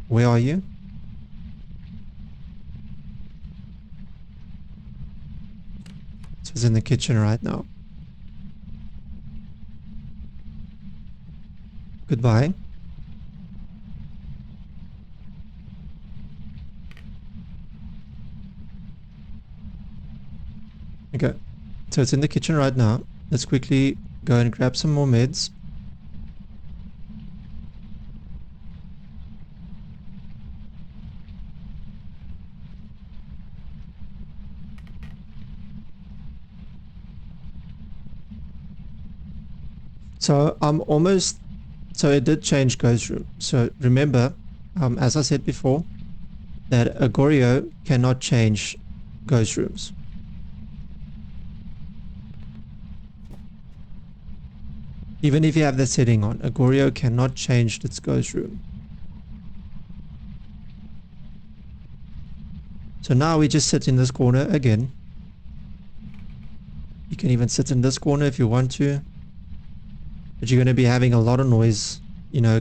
Where are you? So it's in the kitchen right now. Goodbye. Okay, so it's in the kitchen right now. Let's quickly go and grab some more meds. So I'm almost, so it did change ghost room. So remember, as I said before, that Agorio cannot change ghost rooms. Even if you have the setting on, Agorio cannot change its ghost room. So now we just sit in this corner again. You can even sit in this corner if you want to. But you're going to be having a lot of noise, you know.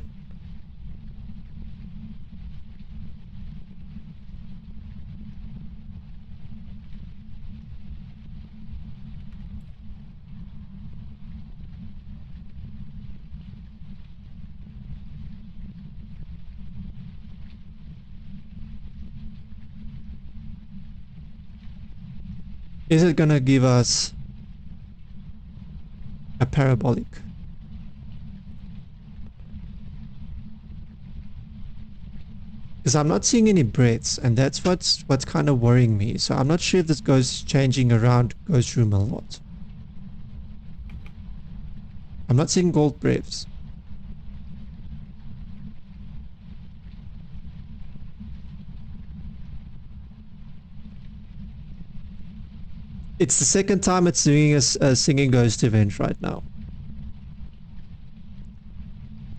Is it going to give us a parabolic? Because I'm not seeing any breaths, and that's what's kind of worrying me. So I'm not sure if this goes changing around ghost room a lot. I'm not seeing gold breaths. It's the second time it's doing a singing ghost event right now.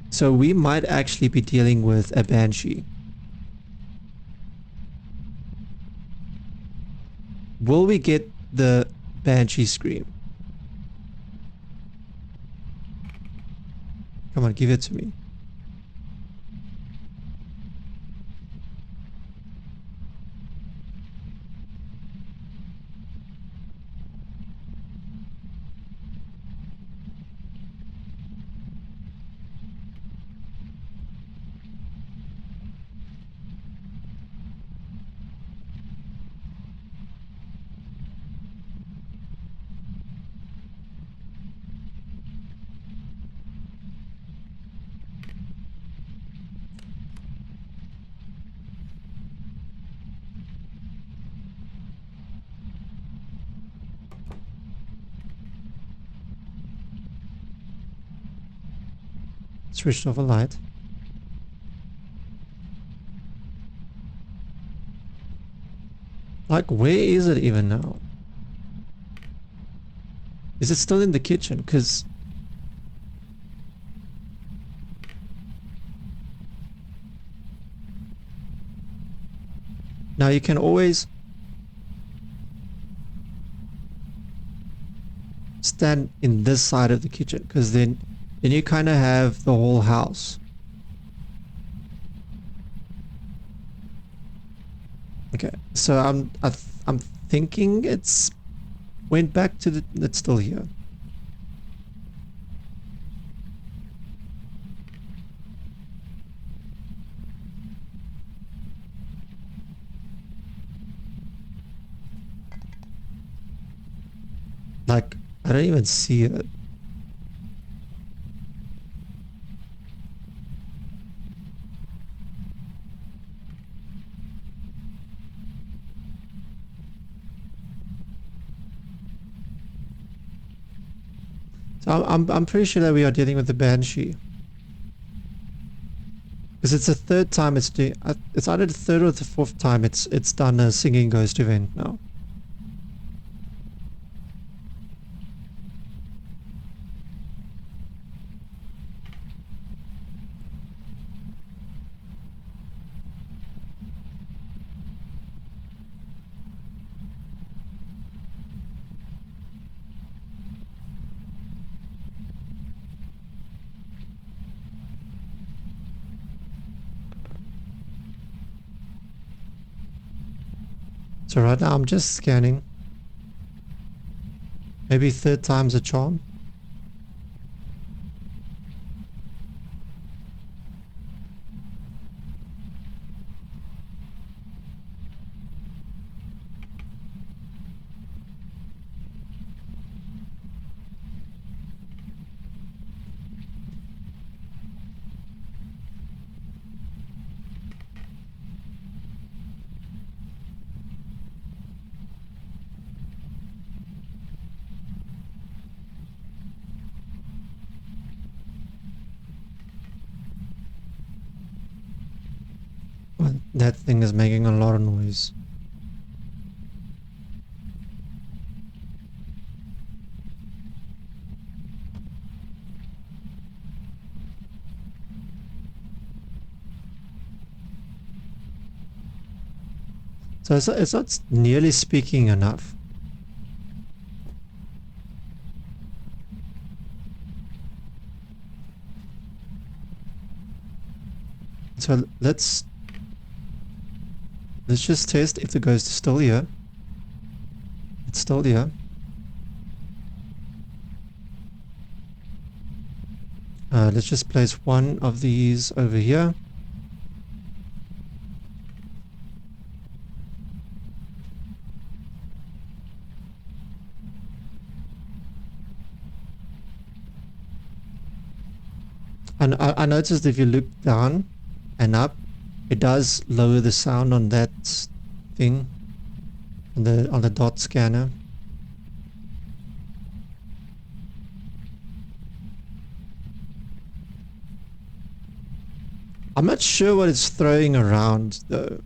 So we might actually be dealing with a banshee. Will we get the banshee scream? Come on, give it to me. Switched off a light. Like, where is it even now? Is it still in the kitchen? Because now you can always stand in this side of the kitchen, because then you kind of have the whole house. Okay, so I'm thinking it's went back to the, it's still here. Like, I don't even see it. So I'm pretty sure that we are dealing with the Banshee. Because it's the third time it's doing, it's either the third or the fourth time it's done a singing ghost event now. So right now I'm just scanning. Maybe third time's a charm. Well, that thing is making a lot of noise. So it's not nearly speaking enough. So let's just test if the ghost is still here. It's still here. Let's just place one of these over here. And I noticed if you look down and up, it does lower the sound on that thing, on the dot scanner. I'm not sure what it's throwing around though.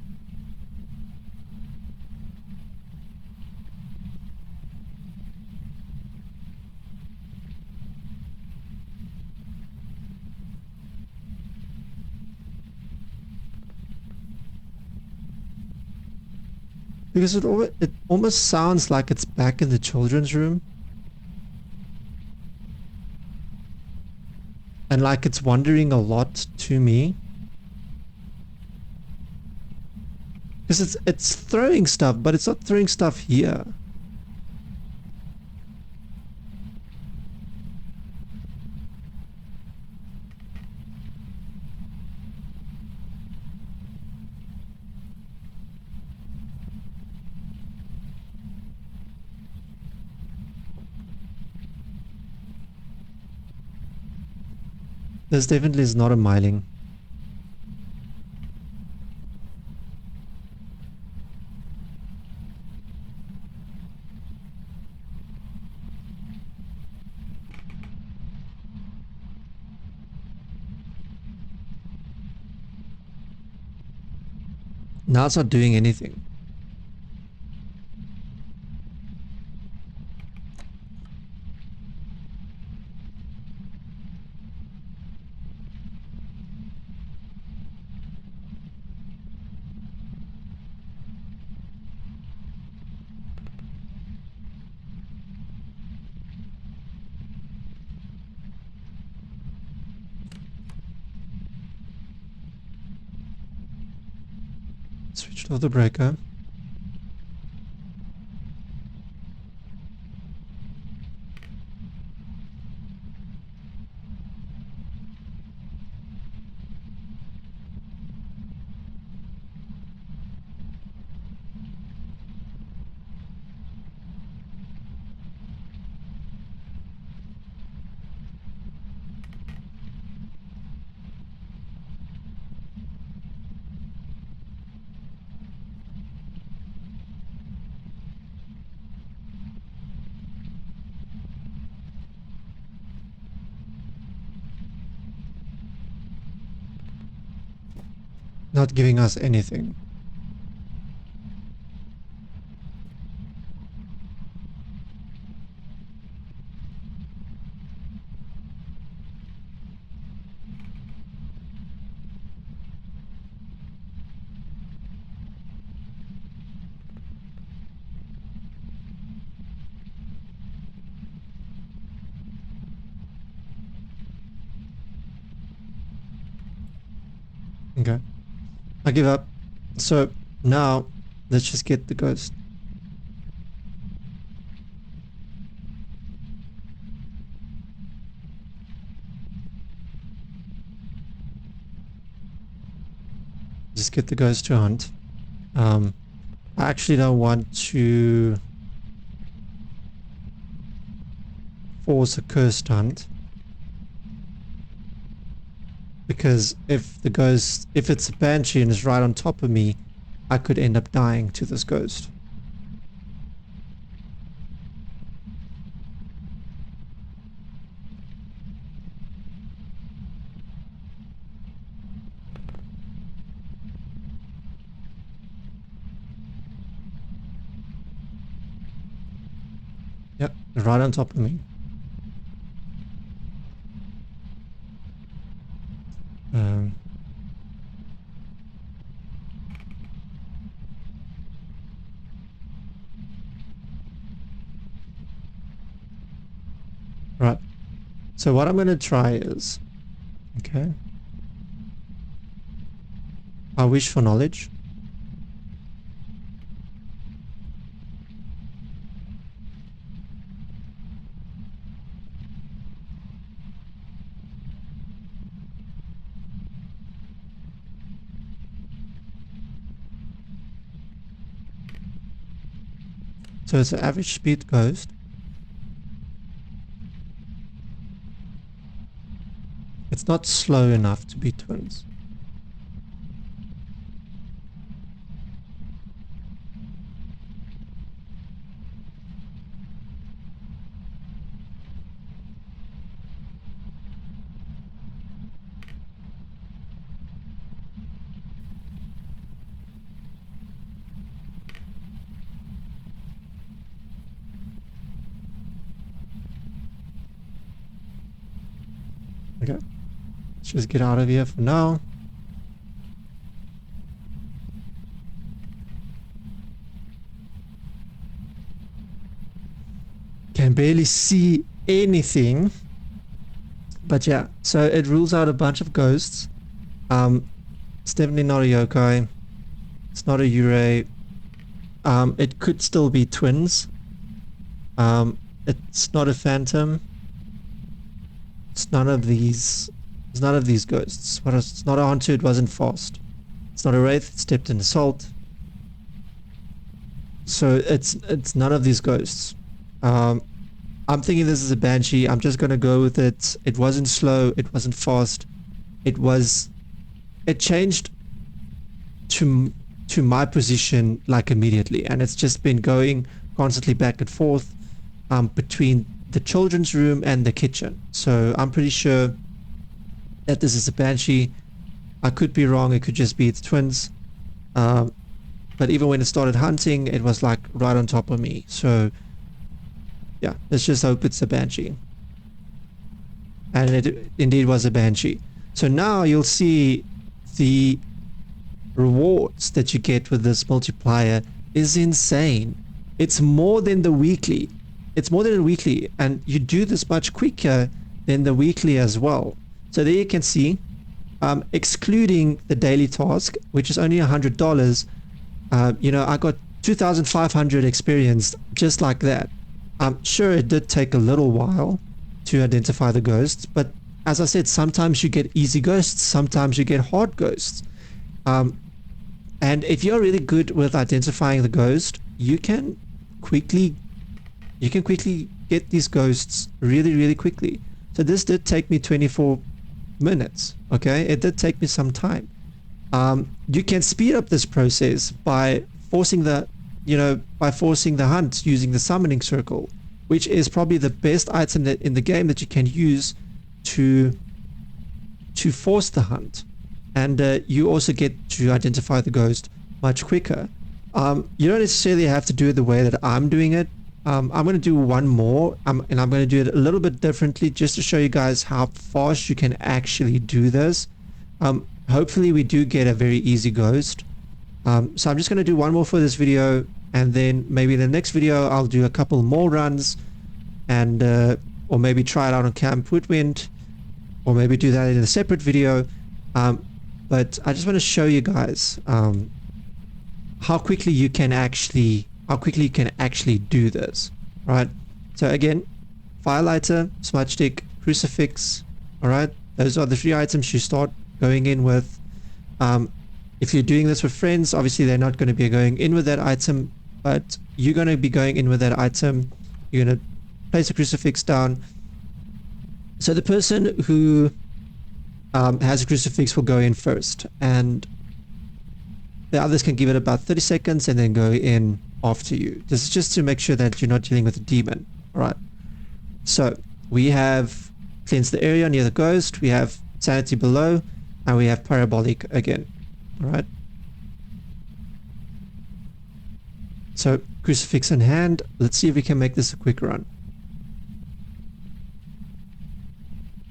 Because it almost sounds like it's back in the children's room. And like it's wandering a lot to me. Because it's throwing stuff, but it's not throwing stuff here. This definitely is not a myling. Now it's not doing anything. Switched off the breaker. Not giving us anything. Okay. I give up. So now let's just get the ghost. Just get the ghost to hunt. I actually don't want to force a cursed hunt. Because if it's a banshee and is right on top of me, I could end up dying to this ghost. Yep, right on top of me. Right. So what I'm going to try is, okay, I wish for knowledge. So it's an average speed ghost. It's not slow enough to be twins. Okay. Let's just get out of here for now. Can barely see anything. But yeah, so it rules out a bunch of ghosts. It's definitely not a yokai. It's not a yurei. It could still be twins. It's not a phantom. It's none of these. It's none of these ghosts. It's not a haunted. It wasn't fast. It's not a wraith. It stepped in assault. So it's none of these ghosts. I'm thinking this is a banshee. I'm just gonna go with it. It wasn't slow. It wasn't fast. It changed to my position like immediately, and it's just been going constantly back and forth between the children's room and the kitchen. So I'm pretty sure that this is a banshee. I could be wrong. It could just be its twins. But even when it started hunting, it was like right on top of me. So yeah, let's just hope it's a banshee. And it indeed was a banshee. So now you'll see the rewards that you get with this multiplier is insane. It's more than the weekly. It's more than a weekly, and you do this much quicker than the weekly as well. So there you can see, excluding the daily task, which is only $100, You know, I got 2,500 experience just like that. Sure, it did take a little while to identify the ghosts, but as I said, sometimes you get easy ghosts, sometimes you get hard ghosts. And if you're really good with identifying the ghost, you can quickly get these ghosts really quickly. So this did take me 24 minutes. Okay, it did take me some time. You can speed up this process by forcing the hunt using the summoning circle, which is probably the best item that in the game that you can use to force the hunt. And you also get to identify the ghost much quicker. You don't necessarily have to do it the way that I'm doing it. I'm going to do one more, and I'm going to do it a little bit differently just to show you guys how fast you can actually do this. Hopefully we do get a very easy ghost. So I'm just going to do one more for this video, and then maybe in the next video I'll do a couple more runs, and or maybe try it out on Camp Woodwind, or maybe do that in a separate video. But I just want to show you guys how quickly you can actually do this, right? So again, firelighter, smudge stick, crucifix. All right, those are the 3 items you start going in with. If you're doing this with friends, obviously they're not going to be going in with that item, but you're going to be going in with that item. You're going to place a crucifix down. So the person who has a crucifix will go in first, and the others can give it about 30 seconds and then go in after you. This is just to make sure that you're not dealing with a demon. All right. So we have cleanse the area near the ghost. We have sanity below, and we have parabolic again. All right. So crucifix in hand. Let's see if we can make this a quick run.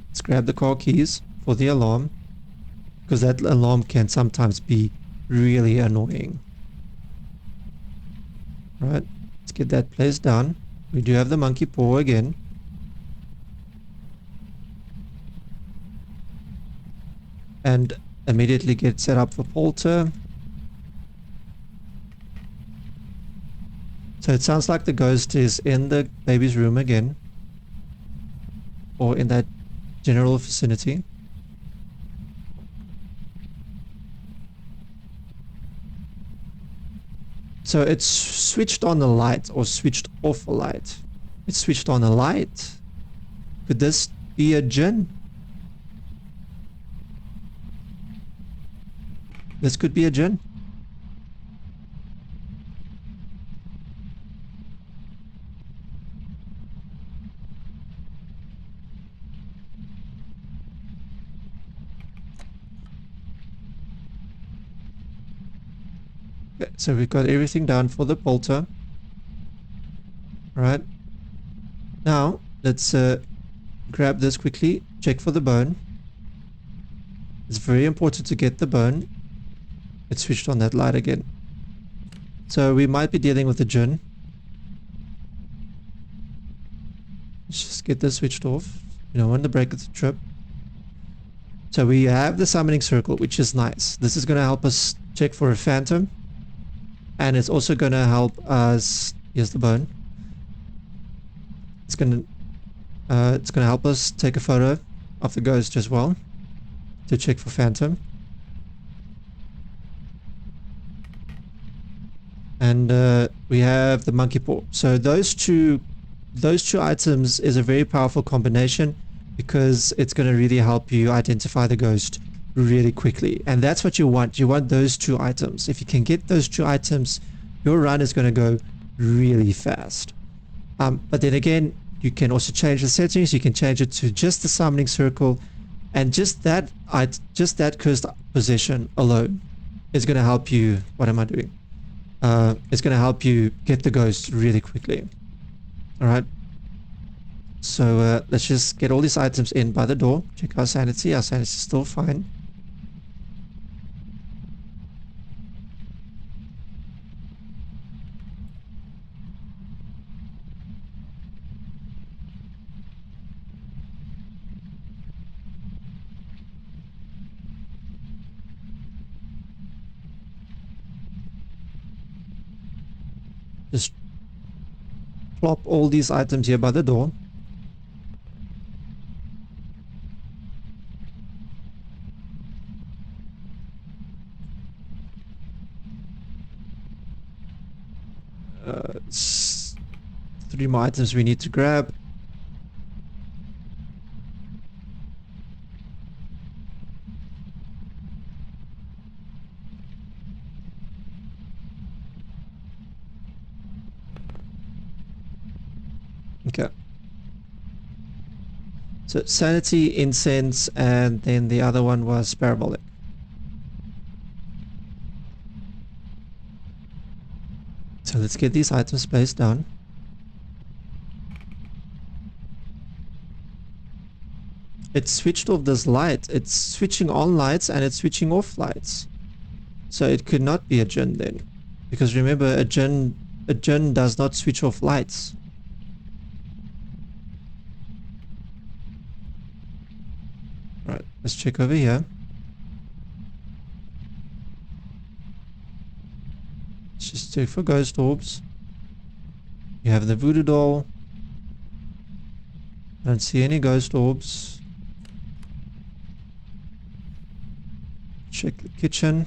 Let's grab the car keys for the alarm, because that alarm can sometimes be really annoying. Right, let's get that placed down. We do have the monkey paw again. And immediately get set up for Polter. So it sounds like the ghost is in the baby's room again, or in that general vicinity. So it's switched on the light or switched off a light. It's switched on a light. Could this be a djinn? This could be a djinn. Okay, so we've got everything down for the bolter. Alright. Now, let's grab this quickly. Check for the bone. It's very important to get the bone. It switched on that light again. So we might be dealing with a djinn. Let's just get this switched off. You don't want to break the trip. So we have the summoning circle, which is nice. This is going to help us check for a phantom. And it's also going to help us... Here's the bone. It's going to help us take a photo of the ghost as well to check for phantom. And we have the monkey paw. So those two items is a very powerful combination, because it's going to really help you identify the ghost really quickly. And that's what you want. You want those 2 items. If you can get those 2 items, your run is going to go really fast. But then again, you can also change the settings. You can change it to just the summoning circle, and just that cursed possession alone is going to help you. What am I doing? It's going to help you get the ghost really quickly. All right. So let's just get all these items in by the door. Check our sanity. Our sanity is still fine. Just plop all these items here by the door. Three more items we need to grab. Okay. So sanity, incense, and then the other one was parabolic. So let's get these items placed down. It's switched off this light. It's switching on lights and it's switching off lights. So it could not be a djinn then. Because remember, a djinn does not switch off lights. Right, let's check over here. Let's just check for ghost orbs. You have the voodoo doll. I don't see any ghost orbs. Check the kitchen.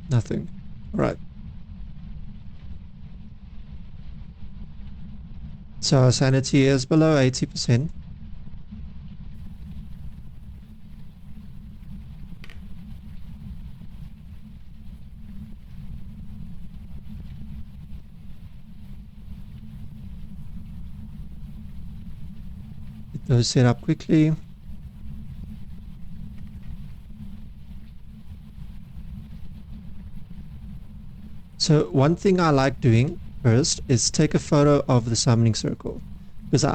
Nothing. All right. So our sanity is below 80%. Get those set up quickly. So one thing I like doing first is take a photo of the summoning circle, because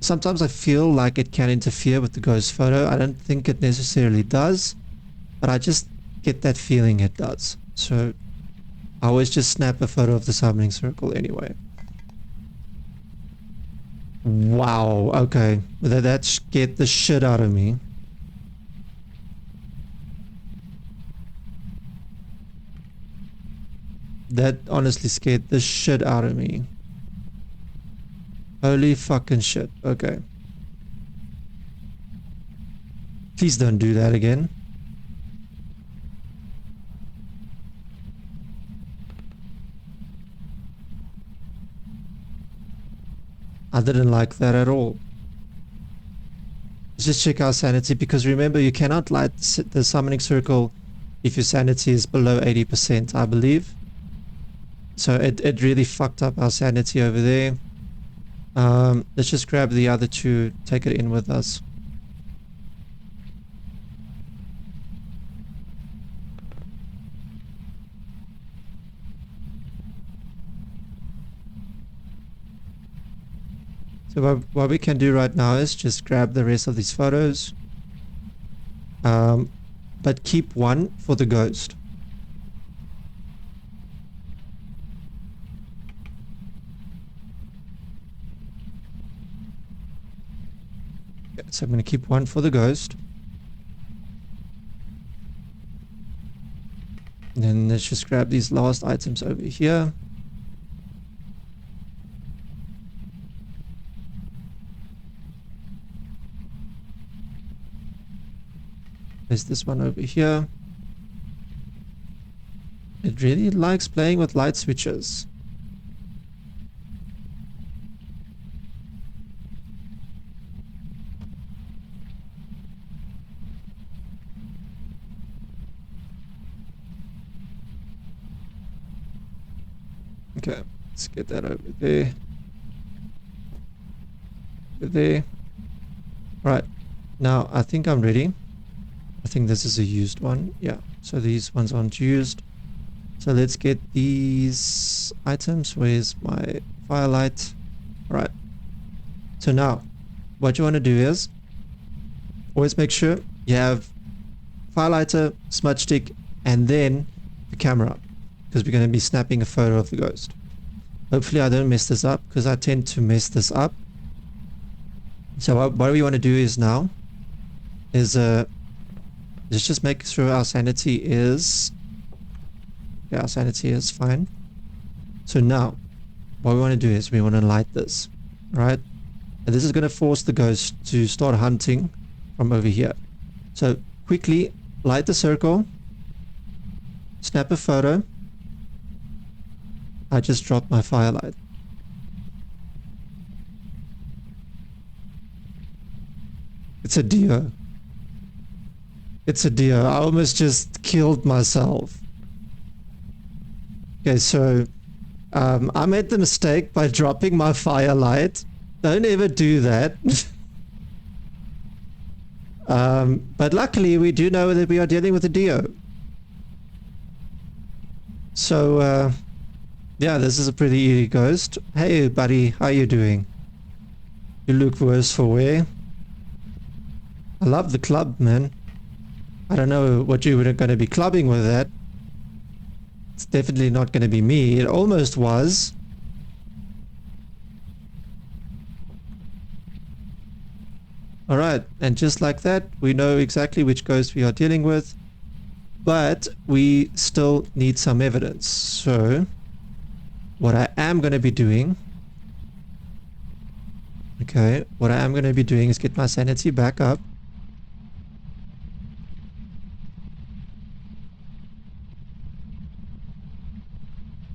sometimes I feel like it can interfere with the ghost photo. I don't think it necessarily does, but I just get that feeling it does. So I always just snap a photo of the summoning circle anyway. Wow, okay. That scared the shit out of me. That honestly scared the shit out of me. Holy fucking shit. Okay. Please don't do that again. I didn't like that at all. Let's just check our sanity, because remember, you cannot light the summoning circle if your sanity is below 80%, I believe. So it really fucked up our sanity over there. Let's just grab the other two, take it in with us. So what we can do right now is just grab the rest of these photos. But keep one for the ghost. So I'm going to keep one for the ghost. And then let's just grab these last items over here. There's this one over here. It really likes playing with light switches. Okay, let's get that over there. Over there. Right, now I think I'm ready. I think this is a used one. Yeah, so these ones aren't used. So let's get these items. Where's my firelight? Alright. So now, what you want to do is always make sure you have firelighter, smudge stick, and then the camera, because we're going to be snapping a photo of the ghost. Hopefully I don't mess this up, because I tend to mess this up. So what we want to do is now is let's just make sure our sanity is, yeah, our sanity is fine. So now what we want to do is we want to light this, right? And this is going to force the ghost to start hunting from over here. So quickly light the circle, snap a photo. I just dropped my firelight. It's a deer. It's a deer. I almost just killed myself. Okay, so I made the mistake by dropping my firelight. Don't ever do that. But luckily we do know that we are dealing with a deer. So yeah, this is a pretty easy ghost. Hey buddy, how you doing? You look worse for wear. I love the club, man. I don't know what you were going to be clubbing with that. It's definitely not going to be me. It almost was. Alright, and just like that, we know exactly which ghost we are dealing with. But we still need some evidence. So what I am going to be doing... Okay, what I am going to be doing is get my sanity back up.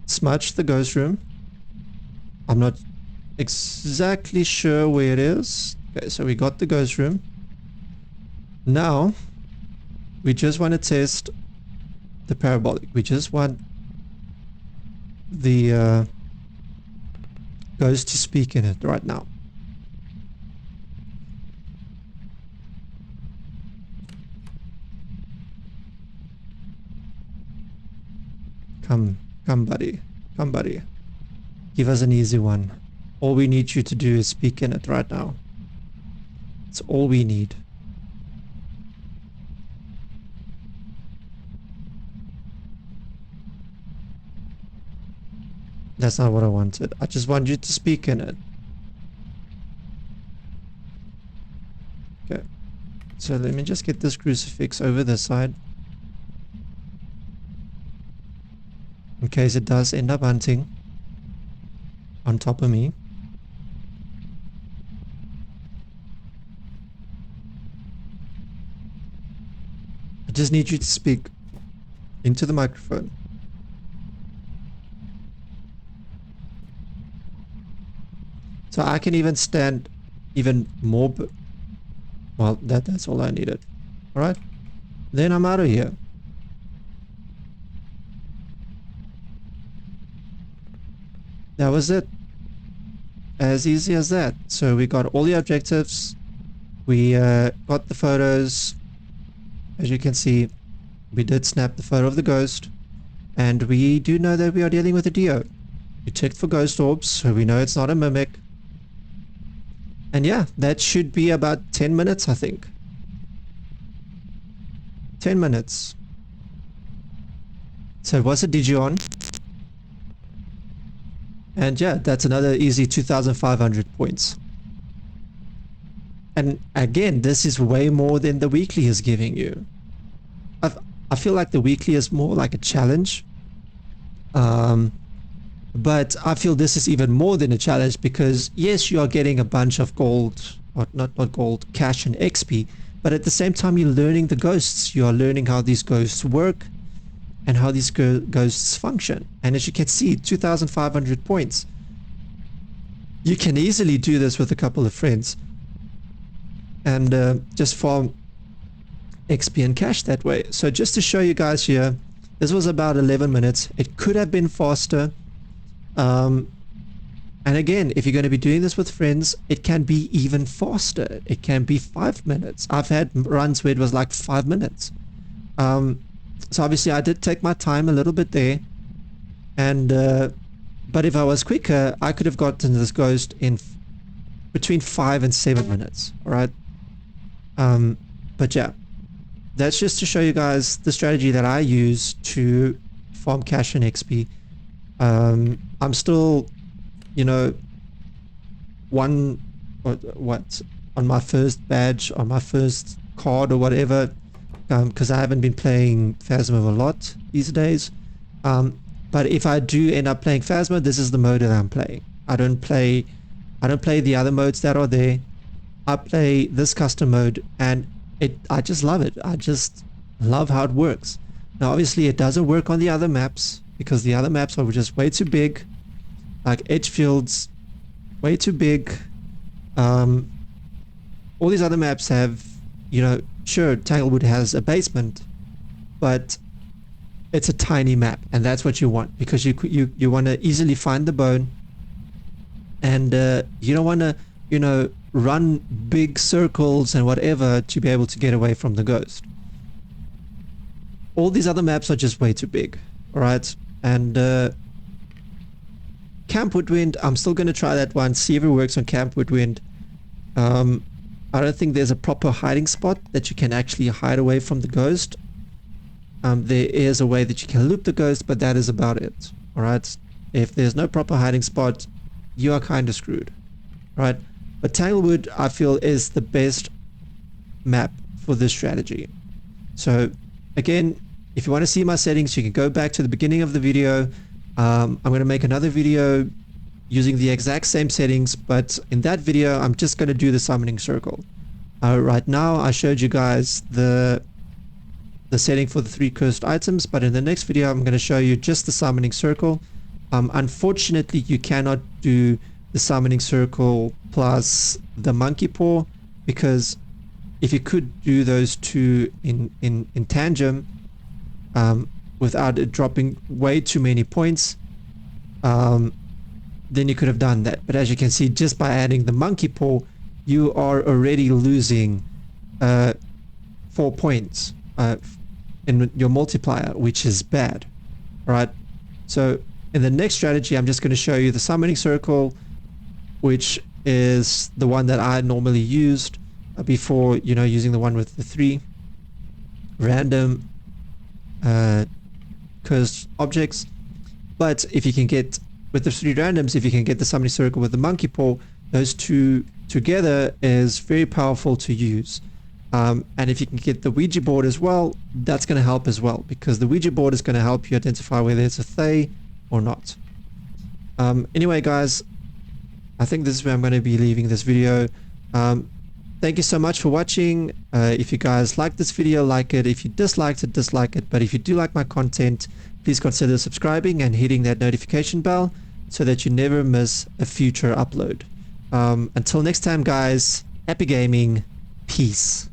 Smudge the ghost room. I'm not exactly sure where it is. Okay, so we got the ghost room. Now, we just want to test the parabolic. We just want the ghost to speak in it right now. Come buddy. Come buddy. Give us an easy one. All we need you to do is speak in it right now. It's all we need. That's not what I wanted. I just want you to speak in it. Okay. So let me just get this crucifix over this side. In case it does end up hunting on top of me. I just need you to speak into the microphone. So I can even stand even more. Well, that's all I needed. Alright. Then I'm out of here. That was it. As easy as that. So we got all the objectives. We got the photos. As you can see, we did snap the photo of the ghost. And we do know that we are dealing with a deer. We checked for ghost orbs, so we know it's not a mimic. And yeah, that should be about 10 minutes, I think. 10 minutes. So it was a Digion. And yeah, that's another easy 2,500 points. And again, this is way more than the weekly is giving you. I feel like the weekly is more like a challenge. But I feel this is even more than a challenge because yes, you are getting a bunch of gold, or not gold, cash and XP. But at the same time, you're learning the ghosts. You are learning how these ghosts work and how these ghosts function. And as you can see, 2,500 points. You can easily do this with a couple of friends and just farm XP and cash that way. So just to show you guys here, this was about 11 minutes. It could have been faster. And again, if you're going to be doing this with friends, it can be even faster. It can be 5 minutes. I've had runs where it was like 5 minutes. So obviously I did take my time a little bit there, and but if I was quicker, I could have gotten this ghost in between 5 and 7 minutes. All right. But yeah, that's just to show you guys the strategy that I use to farm cash and XP. I'm still, you know, on my first badge, on my first card or whatever, because I haven't been playing Phasmo a lot these days. But if I do end up playing Phasmo, this is the mode that I'm playing. I don't play the other modes that are there. I play this custom mode, and I just love it. I just love how it works. Now obviously it doesn't work on the other maps because the other maps are just way too big. Like Edgefields, way too big. All these other maps have, you know, sure, Tanglewood has a basement, but it's a tiny map, and that's what you want, because you want to easily find the bone, and you don't want to, you know, run big circles and whatever to be able to get away from the ghost. All these other maps are just way too big, alright? And Camp Woodwind, I'm still going to try that one, see if it works on Camp Woodwind. I don't think there's a proper hiding spot that you can actually hide away from the ghost. There is a way that you can loop the ghost, but that is about it. Alright? If there's no proper hiding spot, you are kind of screwed. Right? But Tanglewood, I feel, is the best map for this strategy. So, again, if you want to see my settings, you can go back to the beginning of the video. I'm going to make another video using the exact same settings, but in that video I'm just going to do the summoning circle. Right now I showed you guys the setting for the 3 cursed items, but in the next video I'm going to show you just the summoning circle. Unfortunately you cannot do the summoning circle plus the monkey paw, because if you could do those two in tandem without it dropping way too many points, then you could have done that. But as you can see, just by adding the monkey paw, you are already losing 4 points in your multiplier, which is bad. Right? So in the next strategy, I'm just going to show you the summoning circle, which is the one that I normally used before, you know, using the one with the 3 random cursed objects. But if you can get, with the 3 randoms, if you can get the summoning circle with the monkey paw, those two together is very powerful to use. And if you can get the Ouija board as well, that's going to help as well, because the Ouija board is going to help you identify whether it's a Thay or not. Anyway guys, I think this is where I'm going to be leaving this video. Thank you so much for watching. If you guys liked this video, like it. If you disliked it, dislike it. But if you do like my content, please consider subscribing and hitting that notification bell so that you never miss a future upload. Until next time guys, happy gaming, peace.